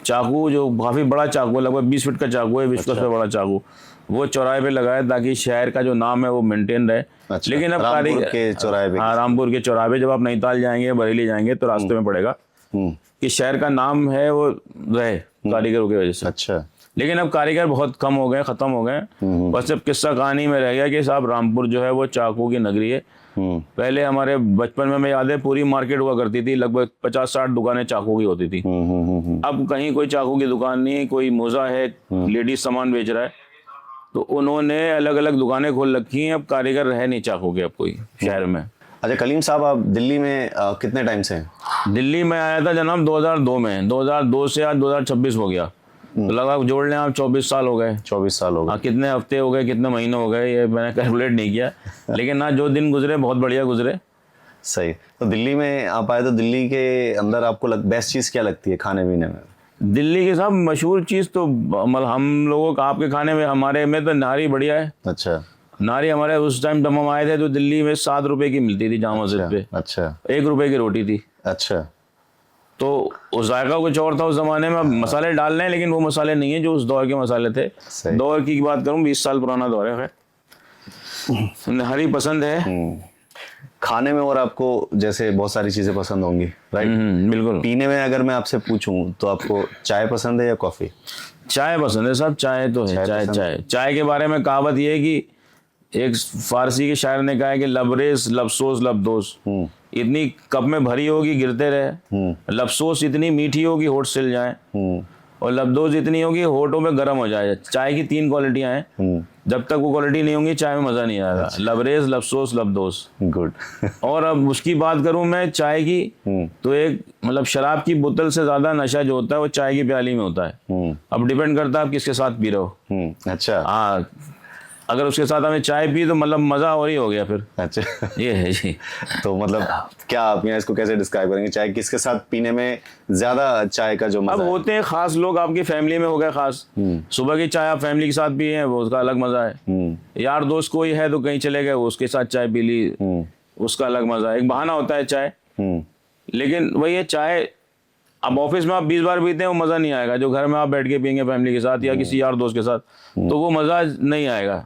चाकू जो काफी बड़ा चाकू है, लगभग 20 फीट का चाकू है, विश्व का सबसे बड़ा चाकू, वो चौराहे पे लगाया ताकि शहर का जो नाम है वो मेंटेन रहे। लेकिन अब रामपुर के चौराहे पे, हाँ, रामपुर के चौराहे पे, जब आप नैनीताल जाएंगे, बरेली जाएंगे, तो रास्ते में पड़ेगा कि शहर का नाम है वो रहे कारीगरों की वजह से। अच्छा, लेकिन अब कारीगर बहुत कम हो गए, खत्म हो गए। बस अब किस्सा कहानी में रह गया कि साहब रामपुर जो है वो चाकू की नगरी है। पहले हमारे बचपन में, मैं याद है, पूरी मार्केट हुआ करती थी, लगभग 50-60 दुकानें चाकू की होती थी। अब कहीं कोई चाकू की दुकान नहीं, कोई मोजा है, लेडीज सामान बेच रहा है, तो उन्होंने अलग अलग दुकानें खोल रखी हैं। अब कारीगर रहे नहीं चाकू के अब कोई शहर में। अच्छा कलीम साहब, आप दिल्ली में कितने टाइम से हैं? दिल्ली में आया था जनाब 2002 में, 2002 से आज 2026 हो गया, तो लगभग जोड़ लें आप 24 साल हो गए। 24 साल हो गए। कितने हफ्ते हो गए, कितने महीने हो गए, ये मैंने कैलकुलेट नहीं किया, लेकिन ना जो दिन गुजरे बहुत बढ़िया गुजरे। सही। तो दिल्ली में आप आए, तो दिल्ली के अंदर आपको बेस्ट चीज़ क्या लगती है खाने पीने में? दिल्ली की साहब मशहूर चीज़ तो मतलब हम लोगों का, आपके खाने में, हमारे में तो नारी बढ़िया है। अच्छा, नारी हमारे उस टाइम जब हम आए थे तो दिल्ली में 7 रुपए की मिलती थी जामा मस्जिद पे। अच्छा, 1 रुपए की रोटी थी। अच्छा, तो उस जायका कुछ और था उस जमाने में। अब मसाले डाल रहे हैं, लेकिन वो मसाले नहीं है जो उस दौर के मसाले थे। दौर की बात करूं, 20 साल पुराना दौर है। हरी पसंद है खाने में, और आपको जैसे बहुत सारी चीजें पसंद होंगी, राइट? बिल्कुल। पीने में अगर मैं आपसे पूछूं तो आपको चाय पसंद है या कॉफी? चाय पसंद है साहब, चाय तो है। चाय के बारे में कहावत ये है कि एक फारसी के शायर ने कहा है कि लबरेज लबसोस लबदोस, इतनी कप में भरी होगी गिरते रहे, लबसोस इतनी मीठी होगी होठ सिल जाए, और लबदोस इतनी होगी होठों में गर्म हो जाए। चाय की 3 क्वालिटियां हैं, जब तक वो क्वालिटी नहीं होंगी चाय में मजा नहीं आएगा। लबरेज लबसोस लबदोस, गुड। और अब उसकी बात करूं मैं चाय की, तो एक मतलब शराब की बोतल से ज्यादा नशा जो होता है वो चाय की प्याली में होता है। अब डिपेंड करता है आप किसके साथ पी रहे हो। अच्छा, हाँ, अगर उसके साथ हमें चाय पी तो मतलब मजा और ही हो गया फिर। अच्छा, ये है जी। तो मतलब क्या आप यहाँ इसको कैसे डिस्क्राइब करेंगे, चाय किसके साथ पीने में ज्यादा चाय का जो मजा अब है? होते हैं खास लोग, आपकी फैमिली में हो गए खास, सुबह की चाय आप फैमिली के साथ पिए हैं, वो उसका अलग मजा है। यार दोस्त कोई है तो कहीं चले गए, उसके साथ चाय पी ली, उसका अलग मजा है। एक बहाना होता है चाय, लेकिन वही है चाय। अब ऑफिस में आप 20 बार पीते हैं वो मजा नहीं आएगा, जो घर में आप बैठ के पियेंगे फैमिली के साथ या किसी यार दोस्त के साथ, तो वो मजा नहीं आएगा।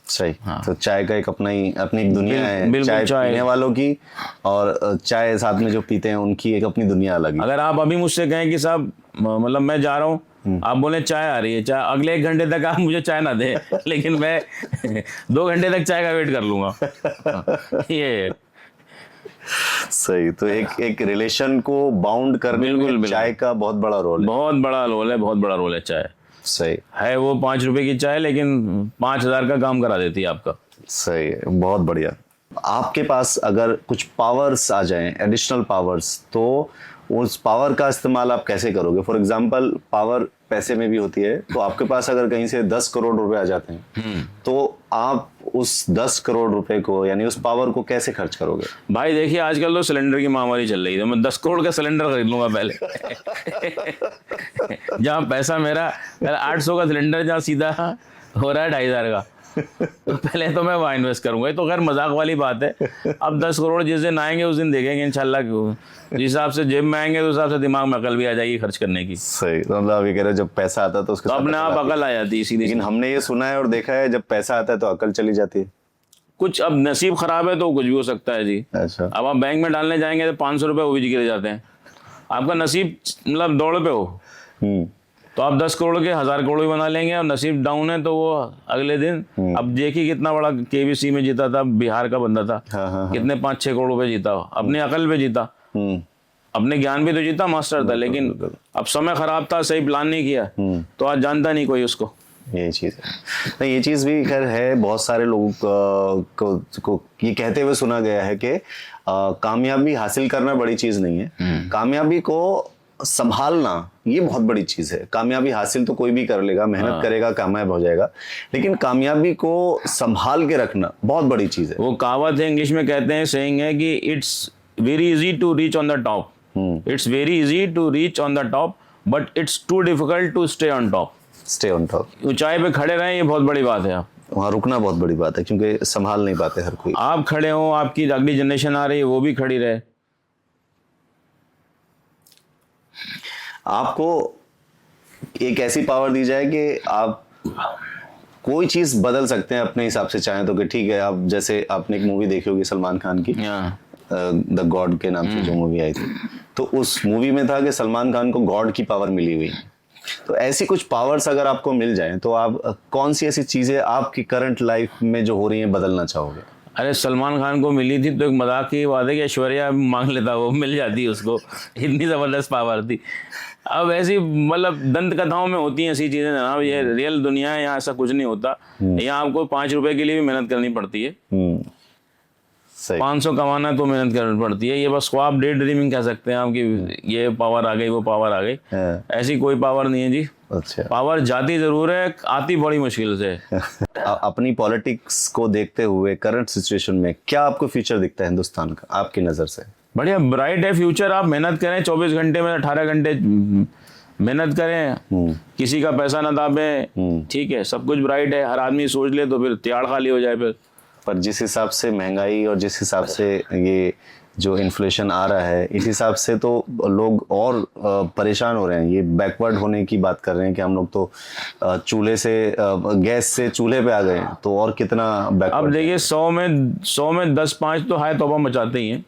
सही। हाँ। तो चाय का एक अपनी दुनिया है, चाय पीने वालों की, और चाय साथ में जो पीते हैं उनकी एक अपनी दुनिया अलग है। अगर आप अभी मुझसे कहें कि साहब मतलब मैं जा रहा हूँ, आप बोले चाय आ रही है, चाय अगले 1 घंटे तक आप मुझे चाय ना दे, लेकिन मैं 2 घंटे तक चाय का वेट कर लूंगा। ये सही। तो एक रिलेशन को बाउंड करने में चाय का बहुत बड़ा रोल है। बहुत बड़ा रोल है चाय। सही है। वो 5 रुपए की चाय, लेकिन 5000 का काम करा देती है आपका। सही है, बहुत बढ़िया। आपके पास अगर कुछ पावर्स आ जाएं, एडिशनल पावर्स, तो उस पावर का इस्तेमाल आप कैसे करोगे? फॉर एग्जांपल, पावर पैसे में भी होती है, तो आपके पास अगर कहीं से 10 करोड़ रुपए आ जाते हैं, तो आप उस 10 करोड़ रुपए को, यानी उस पावर को कैसे खर्च करोगे? भाई देखिए, आजकल तो सिलेंडर की महामारी चल रही है, मैं 10 करोड़ का सिलेंडर खरीद लूंगा पहले। जहाँ पैसा मेरा 800 का सिलेंडर, जहाँ सीधा हो रहा है 2500 का, तो पहले तो मैं वहाँ इन्वेस्ट करूंगा। ये तो खैर मजाक वाली बात है। अब 10 करोड़ जिस दिन आएंगे उस दिन देखेंगे इंशाल्लाह। जिस हिसाब से जेब में आएंगे उस हिसाब से दिमाग में अकल भी आ जाएगी खर्च करने की। सही। तो मतलब आप ये कह रहे हो जब पैसा आता है तो उसके तो अपने आप अकल आ जाती है सीधी। लेकिन हमने ये सुना है और देखा है, जब पैसा आता है तो अकल चली जाती है। कुछ अब नसीब खराब है तो कुछ भी हो सकता है जी। अच्छा। अब आप बैंक में डालने जाएंगे तो 500 रुपए वो भी गिर जाते हैं। आपका नसीब मतलब दौड़ पे हो हम्म, तो आप 10 करोड़ के 1000 करोड़ भी बना लेंगे, और नसीब डाउन है तो वो अगले दिन अब देखिए कितना बड़ा केबीसी में जीता था, बिहार का बंदा था, हाँ, हाँ, कितने 5-6 करोड़ रुपए जीता, अपने अकल पे जीता, हम्म, अपने ज्ञान भी तो जीता, मास्टर था, लेकिन अब समय खराब था, सही प्लान नहीं किया तो आज जानता नहीं कोई उसको। ये चीज़ है। नहीं, ये चीज़ भी खैर है, बहुत सारे लोगों को ये कहते हुए सुना गया है कि कामयाबी हासिल करना बड़ी चीज़ नहीं है, कामयाबी को संभालना ये बहुत बड़ी चीज़ है। कामयाबी हासिल तो कोई भी कर लेगा, मेहनत करेगा कामयाब हो जाएगा, लेकिन कामयाबी को संभाल के रखना बहुत बड़ी चीज़ है। वो कहावत है, इंग्लिश में कहते हैं, सेइंग है कि it's very easy to reach on the top, it's very easy to reach on the top but it's too difficult to stay on top. Stay on top, ऊंचाई पे खड़े रहें, ये बहुत बड़ी बात है। आप वहाँ रुकना बहुत बड़ी बात है, क्योंकि संभाल नहीं पाते हर कोई। आप खड़े हो, आपकी अगली जनरेशन आ रही है, वो भी खड़ी रहे। आपको एक ऐसी पावर दी जाए कि आप कोई चीज बदल सकते हैं अपने हिसाब से चाहें तो, कि ठीक है, आप जैसे आपने एक मूवी देखी होगी सलमान खान की, द गॉड के नाम से जो मूवी आई थी, तो उस मूवी में था कि सलमान खान को गॉड की पावर मिली हुई। तो ऐसी कुछ पावर्स अगर आपको मिल जाएं तो आप कौन सी ऐसी चीजें आपकी करंट लाइफ में जो हो रही हैं बदलना चाहोगे? अरे सलमान खान को मिली थी तो एक मजाक की बात है कि ऐश्वर्या मांग लेता, वो मिल जाती उसको, इतनी ज़बरदस्त पावर थी। अब ऐसी मतलब दंत कथाओं में होती हैं ऐसी चीज़ें जनाब, ये रियल दुनिया है, यहाँ ऐसा कुछ नहीं होता। यहाँ आपको 5 रुपए के लिए भी मेहनत करनी पड़ती है, सही। 500 कमाना है तो मेहनत करनी पड़ती है। ये बस ख्वाब, डे ड्रीमिंग कह सकते हैं आप, कि ये पावर आ गई, वो पावर आ गई, ऐसी कोई पावर नहीं है जी। अच्छा, पावर जाती जरूर है, आती बड़ी मुश्किल से। अपनी पॉलिटिक्स को देखते हुए करंट सिचुएशन में क्या आपको फ्यूचर दिखता है हिंदुस्तान का आपकी नज़र से? बढ़िया ब्राइट है फ्यूचर। आप मेहनत करें, 24 घंटे में 18 घंटे मेहनत करें, किसी का पैसा ना दाबें, ठीक है, सब कुछ ब्राइट है। हर आदमी सोच ले तो फिर त्याड़ खाली हो जाए फिर। पर जिस हिसाब से महंगाई और जिस हिसाब से ये जो इन्फ्लेशन आ रहा है, इस हिसाब से तो लोग और परेशान हो रहे हैं। ये बैकवर्ड होने की बात कर रहे हैं कि हम लोग तो चूल्हे से गैस से चूल्हे पे आ गए हैं, तो और कितना बैकवर्ड। अब देखिए 100 में 10-5 तो हाय तौबा मचाते ही हैं,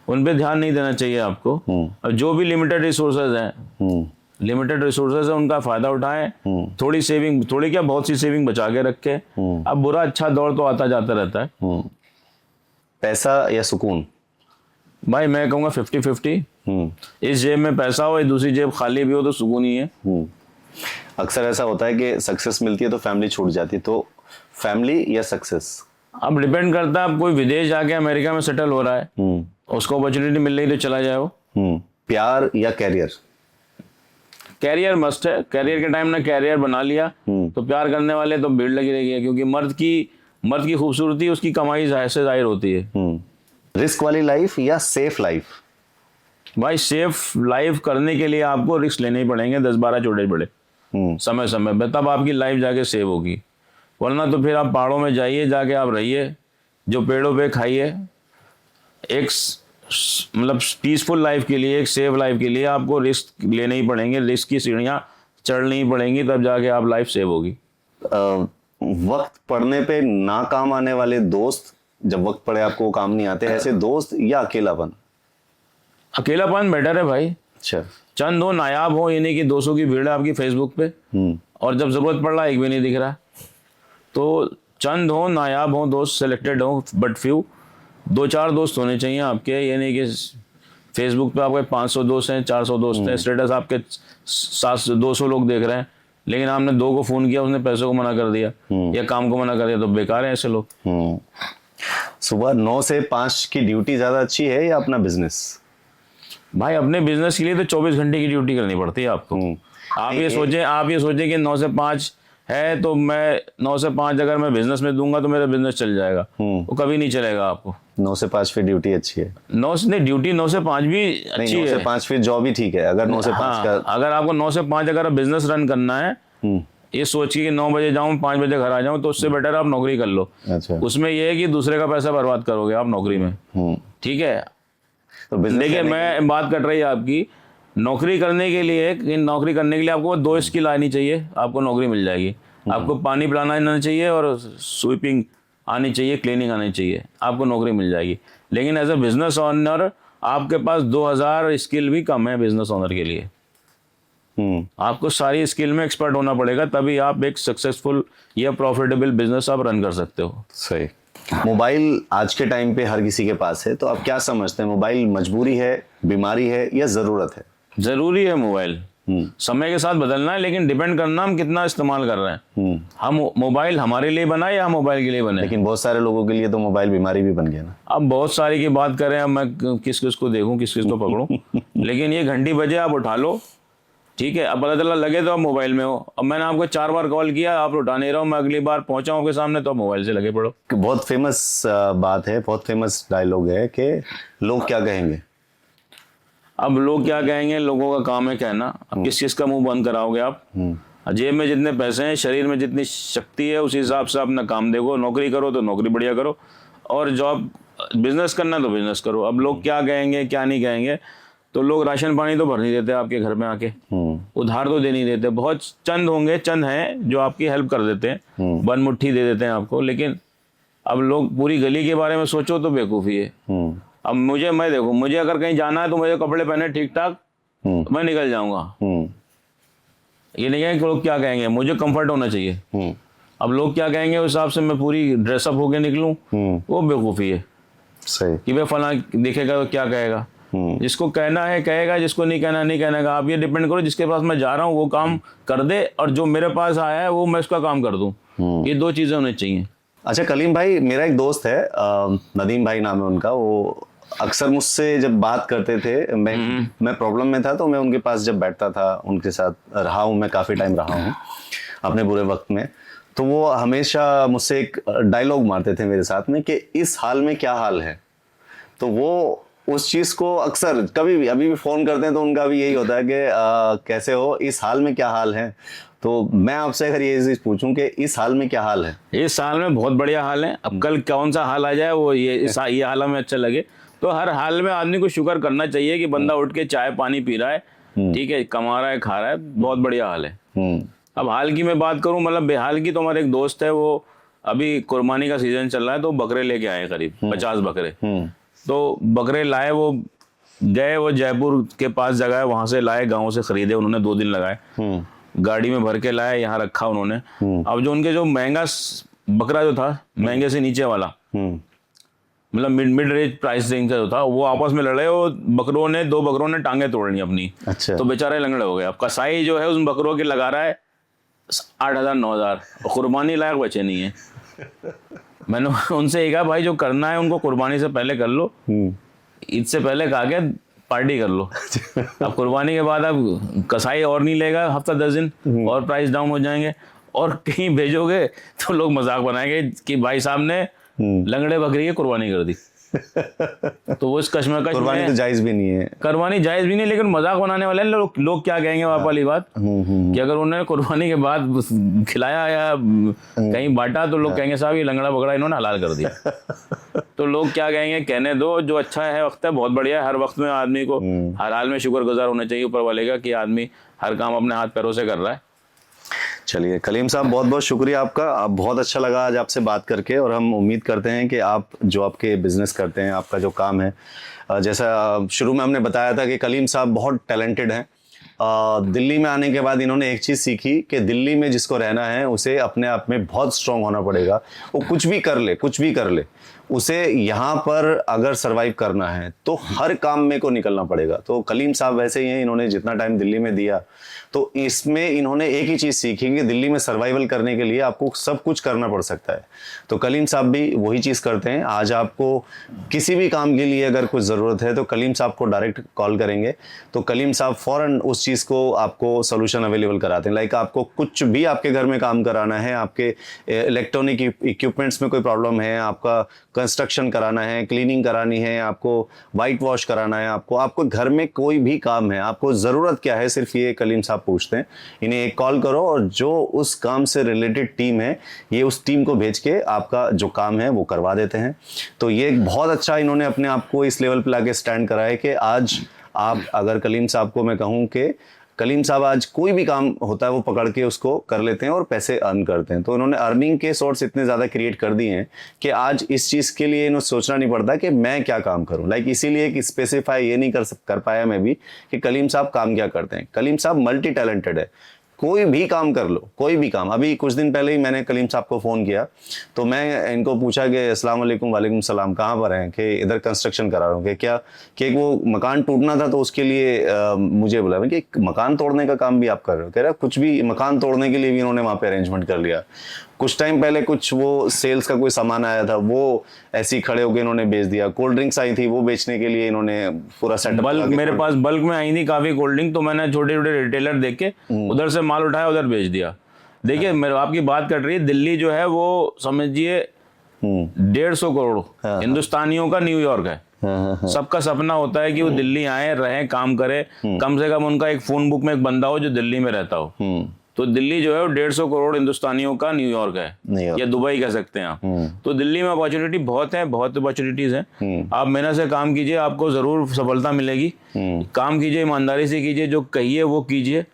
उन पे ध्यान नहीं देना चाहिए आपको। अब जो भी लिमिटेड रिसोर्सेज हैं, उनका फायदा उठाएं, थोड़ी सेविंग, थोड़ी क्या बहुत सी सेविंग बचा के रखें। अब बुरा अच्छा दौर तो आता जाता रहता है। पैसा या सुकून? भाई मैं कहूँगा 50-50। इस जेब में पैसा हो, दूसरी जेब खाली भी हो तो सुकून ही है। अक्सर ऐसा होता है कि सक्सेस मिलती है तो फैमिली छूट जाती है, तो फैमिली या सक्सेस? अब डिपेंड करता है, अब कोई विदेश जाके अमेरिका में सेटल हो रहा है, उसको अपॉर्चुनिटी मिल रही तो चला जाए वो। प्यार या कैरियर? कैरियर मस्ट है। कैरियर के टाइम ना कैरियर बना लिया तो प्यार करने वाले तो भीड़ लगी रहेगी, क्योंकि मर्द की खूबसूरती उसकी कमाई से जाहिर होती है। रिस्क वाली लाइफ या सेफ लाइफ? भाई सेफ लाइफ करने के लिए आपको रिस्क लेने ही पड़ेंगे, 10-12 छोटे बड़े समय समय पे, तब आपकी लाइफ जाके सेव होगी। वरना तो फिर आप पहाड़ों में जाइए, जाके आप रहिए, जो पेड़ों पे खाइए। एक मतलब पीसफुल लाइफ के लिए, एक सेफ लाइफ के लिए आपको रिस्क लेने ही पड़ेंगे, रिस्क की सीढ़ियाँ चढ़नी ही पड़ेंगी, तब जाके आप लाइफ सेव होगी। वक्त पड़ने पे ना काम आने वाले दोस्त, जब वक्त पड़े आपको वो काम नहीं आते, ऐसे दोस्त या अकेलापन? अकेलापन बेटर है भाई। अच्छा, चंद हो, नायाब हो, ये नहीं कि 200 की भीड़ है आपकी फेसबुक पे और जब जरूरत पड़ रहा है एक भी नहीं दिख रहा। तो चंद हो, नायाब हो दोस्त, सिलेक्टेड हो बट फ्यू, 2-4 दोस्त होने चाहिए आपके। ये नहीं कि फेसबुक पे आपके 500 दोस्त हैं, 400 दोस्त हैं, स्टेटस आपके 200 लोग देख रहे हैं, लेकिन आपने 2 को फोन किया, उसने पैसों को मना कर दिया या काम को मना कर दिया, तो बेकार है ऐसे लोग। सुबह 9 से 5 की ड्यूटी ज्यादा अच्छी है या अपना बिजनेस? भाई अपने बिजनेस के लिए तो 24 घंटे की ड्यूटी करनी पड़ती है आपको। आप ये सोचें कि 9 से 5 है तो मैं 9 से 5 अगर मैं बिजनेस में दूंगा तो मेरा बिजनेस चल जाएगा, वो कभी नहीं चलेगा आपको। 9 से 5 फिर ड्यूटी अच्छी है? 9 से नहीं, ड्यूटी 9 से 5 भी अच्छी है। 9 से 5 फिर जॉब ही ठीक है। अगर 9 से 5 का, अगर आपको 9 से 5 अगर बिजनेस रन करना है, ये सोच के कि 9 बजे जाऊं 5 बजे घर आ जाऊं, तो उससे बेटर आप नौकरी कर लो। अच्छा, उसमें ये है कि दूसरे का पैसा बर्बाद करोगे आप नौकरी में, ठीक है। तो देखिए मैं बात कर रही है आपकी नौकरी करने के लिए, कि नौकरी करने के लिए आपको 2 स्किल आनी चाहिए, आपको नौकरी मिल जाएगी। आपको पानी पिलाना आना चाहिए और स्वीपिंग आनी चाहिए, क्लीनिंग आनी चाहिए, आपको नौकरी मिल जाएगी। लेकिन एज अ बिजनेस ओनर आपके पास 2000 स्किल भी कम है बिजनेस ओनर के लिए। आपको सारी स्किल में एक्सपर्ट होना पड़ेगा, तभी आप एक सक्सेसफुल या प्रॉफिटेबल बिजनेस आप रन कर सकते हो। सही। मोबाइल आज के टाइम पे हर किसी के पास है, तो आप क्या समझते हैं, मोबाइल मजबूरी है, बीमारी है या जरूरत है? जरूरी है मोबाइल। समय के साथ बदलना है, लेकिन डिपेंड करना हम कितना इस्तेमाल कर रहे हैं। हम मोबाइल हमारे लिए बना या हम मोबाइल के लिए बने? लेकिन बहुत सारे लोगों के लिए तो मोबाइल बीमारी भी बन गया ना। अब बहुत सारी की बात करें, अब मैं किस किस को देखूं, किस किस को पकड़ूं। लेकिन ये घंटी बजे आप उठा लो, ठीक है, अब पता चला लगे तो आप मोबाइल में हो। अब मैंने आपको 4 बार कॉल किया, आप उठा नहीं रहे हो, मैं अगली बार पहुंचा हूं आपके सामने तो आप मोबाइल से लगे पड़ो। बहुत फेमस बात है, बहुत फेमस डायलॉग है कि लोग क्या कहेंगे। अब लोग क्या कहेंगे, लोगों का काम है कहना। अब किस किस का मुंह बंद कराओगे आप? जेब में जितने पैसे हैं, शरीर में जितनी शक्ति है, उस हिसाब से अपना काम देखो। नौकरी करो तो नौकरी बढ़िया करो, और जॉब बिजनेस करना तो बिजनेस करो। अब लोग क्या कहेंगे क्या नहीं कहेंगे, तो लोग राशन पानी तो भर नहीं देते आपके घर में आके, उधार तो दे नहीं देते। बहुत चंद होंगे, चंद हैं जो आपकी हेल्प कर देते हैं, बन मुट्ठी दे देते हैं आपको। लेकिन अब लोग पूरी गली के बारे में सोचो तो बेवकूफ़ी है। अब मैं देखो, मुझे अगर कहीं जाना है तो मुझे कपड़े पहने ठीक ठाक, मैं निकल जाऊंगा। ये नहीं है कि लोग क्या कहेंगे, मुझे कंफर्ट होना चाहिए। अब लोग क्या कहेंगे उस हिसाब से मैं पूरी ड्रेसअप होके निकलूं, वो बेवकूफ़ी है। सही। कि भाई फला देखेगा तो क्या कहेगा। जिसको कहना है कहेगा, जिसको नहीं कहना नहीं कहना। आप ये डिपेंड करो, जिसके पास मैं जा रहा हूँ वो काम कर दे, और जो मेरे पास आया है वो मैं उसका काम कर दूं। ये 2 चीज़ें होनी चाहिए। अच्छा कलीम भाई, मेरा एक दोस्त है, नदीम भाई नाम है उनका, वो अक्सर मुझसे जब बात करते थे, मैं प्रॉब्लम में था तो मैं उनके पास जब बैठता था, उनके साथ रहा हूँ, मैं काफ़ी टाइम रहा हूँ अपने बुरे वक्त में, तो वो हमेशा मुझसे एक डायलॉग मारते थे मेरे साथ में कि इस हाल में क्या हाल है। तो वो उस चीज़ को अक्सर कभी भी अभी भी फ़ोन करते हैं तो उनका भी यही होता है कि कैसे हो, इस हाल में क्या हाल है। तो मैं आपसे अगर ये चीज़ पूछूं कि इस हाल में क्या हाल है? इस साल में बहुत बढ़िया हाल है। अब कल कौन सा हाल आ जाए वो ये हाल हमें अच्छा लगे, तो हर हाल में आदमी को शुक्र करना चाहिए कि बंदा उठ के चाय पानी पी रहा है, ठीक है, कमा रहा है, खा रहा है, बहुत बढ़िया हाल है। अब हाल की मैं बात करूं, मतलब बेहाल की, तो हमारे एक दोस्त है, वो अभी कुर्बानी का सीजन चल रहा है, तो बकरे लेके आए करीब 50 बकरे। तो बकरे लाए, वो गए, वो जयपुर के पास जगह है, वहां से लाए, गाँव से खरीदे उन्होंने, 2 दिन लगाए, गाड़ी में भर के लाए, यहाँ रखा उन्होंने। अब जो उनके जो महंगा बकरा जो था, महंगे से नीचे वाला, मतलब मिड रेंज प्राइस रेंज का जो था, वो आपस में लड़े, और 2 बकरों ने टांगे तोड़ ली अपनी। अच्छा। तो बेचारे लंगड़े हो गए। अब कसाई जो है उस बकरों के लगा रहा है 8,000 9,000, कुर्बानी लायक बचे नहीं है। मैंने उनसे कहा भाई जो करना है उनको कुर्बानी से पहले कर लो, ईद से पहले कहा के पार्टी कर लो। अब कुर्बानी के बाद अब कसाई और नहीं लेगा, हफ्ता 10 दिन और प्राइस डाउन हो जाएंगे, और कहीं भेजोगे तो लोग मजाक बनाएंगे कि भाई साहब ने लंगड़े बकरी की कुर्बानी कर दी। तो वो इस कश्मकश कुर्बानी तो जायज भी नहीं है, कुर्बानी जायज भी नहीं, लेकिन मजाक बनाने वाले लोग क्या कहेंगे वहाँ वाली बात, कि अगर उन्होंने कुर्बानी के बाद खिलाया या कहीं बांटा तो लोग कहेंगे साहब ये लंगड़ा बकरा इन्होंने हलाल कर दिया। तो लोग क्या कहेंगे, कहने दो, जो अच्छा है वक्त है, बहुत बढ़िया है। हर वक्त में आदमी को हर हाल में शुक्रगुजार होना चाहिए ऊपर वाले का, कि आदमी हर काम अपने हाथ पैरों से कर रहा है। चलिए कलीम साहब, बहुत बहुत शुक्रिया आपका। आप बहुत अच्छा लगा आज आपसे बात करके, और हम उम्मीद करते हैं कि आप जो आपके बिजनेस करते हैं, आपका जो काम है, जैसा शुरू में हमने बताया था कि कलीम साहब बहुत टैलेंटेड हैं। दिल्ली में आने के बाद इन्होंने एक चीज़ सीखी कि दिल्ली में जिसको रहना है उसे अपने आप में बहुत स्ट्रांग होना पड़ेगा। वो कुछ भी कर ले, उसे यहाँ पर अगर सरवाइव करना है तो हर काम में को निकलना पड़ेगा। तो कलीम साहब वैसे ही हैं, इन्होंने जितना टाइम दिल्ली में दिया तो इसमें इन्होंने एक ही चीज़ सीखी कि दिल्ली में सर्वाइवल करने के लिए आपको सब कुछ करना पड़ सकता है। तो कलीम साहब भी वही चीज़ करते हैं। आज आपको किसी भी काम के लिए अगर कुछ ज़रूरत है तो कलीम साहब को डायरेक्ट कॉल करेंगे तो कलीम साहब फ़ौरन उस चीज़ को आपको सोल्यूशन अवेलेबल कराते हैं। लाइक आपको कुछ भी आपके घर में काम कराना है, आपके इलेक्ट्रॉनिक इक्विपमेंट्स में कोई प्रॉब्लम है, आपका कंस्ट्रक्शन कराना है, क्लीनिंग करानी है, आपको वाइट वॉश कराना है, आपको घर में कोई भी काम है, आपको ज़रूरत क्या है, सिर्फ ये कलीम साहब पूछते हैं। इन्हें एक कॉल करो और जो उस काम से रिलेटेड टीम है, ये उस टीम को भेज के आपका जो काम है वो करवा देते हैं। तो ये एक बहुत अच्छा इन्होंने अपने आप को इस लेवल पे लाके स्टैंड करा है कि आज आप अगर कलीम साहब को मैं कहूँ कि कलीम साहब आज कोई भी काम होता है वो पकड़ के उसको कर लेते हैं और पैसे अर्न करते हैं। तो उन्होंने अर्निंग के सोर्स इतने ज़्यादा क्रिएट कर दिए हैं कि आज इस चीज़ के लिए इन्हें सोचना नहीं पड़ता कि मैं क्या काम करूं। लाइक इसीलिए कि स्पेसिफाई ये नहीं कर पाया मैं भी कि कलीम साहब काम क्या करते हैं। कलीम साहब मल्टी टैलेंटेड है, कोई भी काम कर लो, कोई भी काम। अभी कुछ दिन पहले ही मैंने कलीम साहब को फ़ोन किया तो मैं इनको पूछा कि अस्सलाम वालेकुम, वालेकुम सलाम, कहाँ पर हैं? कि इधर कंस्ट्रक्शन करा रहा हूँ। कि क्या कि वो मकान टूटना था तो उसके लिए मुझे बोला। मैं कि मकान तोड़ने का काम भी आप कर रहे हो? कह रहा कुछ भी, मकान तोड़ने के लिए भी इन्होंने वहाँ पे अरेंजमेंट कर लिया। कुछ टाइम पहले कुछ वो सेल्स का कोई सामान आया था, वो ऐसे ही खड़े होकर इन्होंने बेच दिया। कोल्ड ड्रिंक्स आई थी, वो बेचने के लिए इन्होंने पूरा सेटअप। बल्क मेरे पास बल्क में आई थी काफी कोल्ड ड्रिंक, तो मैंने छोटे छोटे रिटेलर देख के उधर से माल उठाया, उधर बेच दिया। देखिए मेरे आपकी बात कर रही है, दिल्ली जो है वो समझिए 150 करोड़ हिंदुस्तानियों का न्यूयॉर्क है। सबका सपना होता है कि वो दिल्ली आए, रहें, काम करे, कम से कम उनका एक फोन बुक में एक बंदा हो जो दिल्ली में रहता हो। तो दिल्ली जो है वो 150 करोड़ हिंदुस्तानियों का न्यूयॉर्क है, या दुबई कह सकते हैं आप। तो दिल्ली में अपॉर्चुनिटी बहुत है, बहुत अपॉर्चुनिटीज हैं। आप मेहनत से काम कीजिए, आपको जरूर सफलता मिलेगी। काम कीजिए, ईमानदारी से कीजिए, जो कहिए वो कीजिए।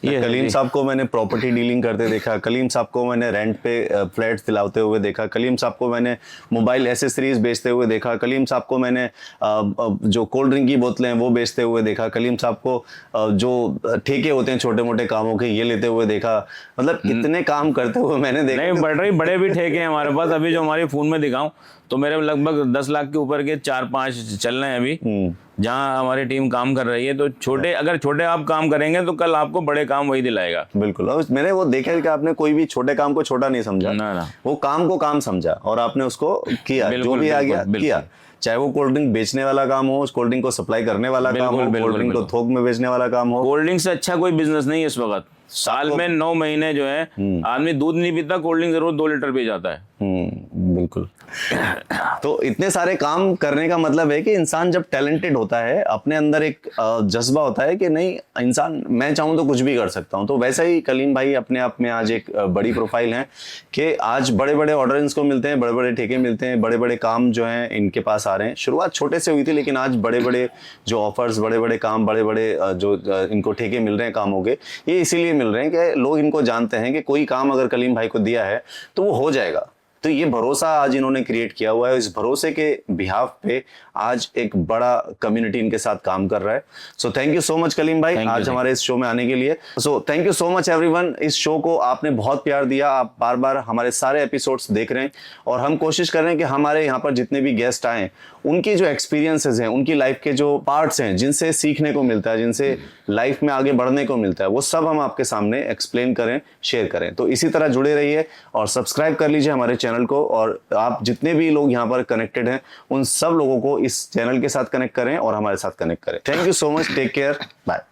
कलीम साहब को मैंने प्रॉपर्टी डीलिंग करते देखा, कलीम साहब को मैंने रेंट पे फ्लैट्स दिलाते हुए देखा, कलीम साहब को मैंने मोबाइल एसेसरीज बेचते हुए देखा, कलीम साहब को मैंने जो कोल्ड ड्रिंक की बोतलें हैं वो बेचते हुए देखा, कलीम साहब को जो ठेके होते हैं छोटे मोटे कामों के ये लेते हुए देखा। मतलब इतने काम करते हुए मैंने देखा। नहीं, बड़े भी ठेके हैं हमारे पास। अभी जो हमारे फोन में दिखाऊं तो मेरे लगभग 10 लाख के ऊपर के 4-5 चल रहे हैं अभी, जहां हमारी टीम काम कर रही है। तो अगर छोटे आप काम करेंगे तो कल आपको बड़े काम वही दिलाएगा। बिल्कुल। और मैंने वो देखा कि आपने कोई भी छोटे काम को छोटा नहीं समझा, ना। वो काम को काम समझा और आपने उसको किया, जो भी आ गया किया। चाहे वो कोल्ड ड्रिंक बेचने वाला काम हो, उस कोल्ड ड्रिंक को सप्लाई करने वाला काम हो, कोल्ड ड्रिंक को थोक में बेचने वाला काम हो। कोल्ड ड्रिंक से अच्छा कोई बिजनेस नहीं है इस वक्त। साल में 9 महीने जो है आदमी दूध नहीं पीता, कोल्ड ड्रिंक जरूर 2 लीटर पी जाता है। बिल्कुल। तो इतने सारे काम करने का मतलब है कि इंसान जब टैलेंटेड होता है, अपने अंदर एक जज्बा होता है कि नहीं, इंसान मैं चाहूँ तो कुछ भी कर सकता हूँ। तो वैसा ही कलीम भाई अपने आप में आज एक बड़ी प्रोफाइल है कि आज बड़े बड़े ऑर्डर इनको मिलते हैं, बड़े बड़े ठेके मिलते हैं, बड़े बड़े काम जो हैं इनके पास आ रहे हैं। शुरुआत छोटे से हुई थी, लेकिन आज बड़े बड़े जो ऑफर्स, बड़े बड़े काम, बड़े बड़े जो इनको ठेके मिल रहे हैं कामों के, ये इसीलिए मिल रहे हैं कि लोग इनको जानते हैं कि कोई काम अगर कलीम भाई को दिया है तो वो हो जाएगा। तो ये भरोसा आज इन्होंने क्रिएट किया हुआ है। इस भरोसे के बिहाफ पे आज एक बड़ा कम्युनिटी इनके साथ काम कर रहा है। So thank you so much Kaleem भाई आज हमारे इस शो में आने के लिए। So thank you so much everyone. इस शो को आपने बहुत प्यार दिया, आप बार बार हमारे सारे एपिसोड्स देख रहे हैं और हम कोशिश कर रहे हैं कि हमारे यहाँ पर जितने भी गेस्ट आए उनके जो एक्सपीरियंसेस हैं, उनकी लाइफ के जो पार्ट्स हैं जिनसे सीखने को मिलता है, जिनसे लाइफ में आगे बढ़ने को मिलता है, वो सब हम आपके सामने एक्सप्लेन करें, शेयर करें। तो इसी तरह जुड़े रहिए और सब्सक्राइब कर लीजिए हमारे चैनल को। और आप जितने भी लोग यहाँ पर कनेक्टेड हैं उन सब लोगों को इस चैनल के साथ कनेक्ट करें और हमारे साथ कनेक्ट करें। Thank you so much, take care, bye.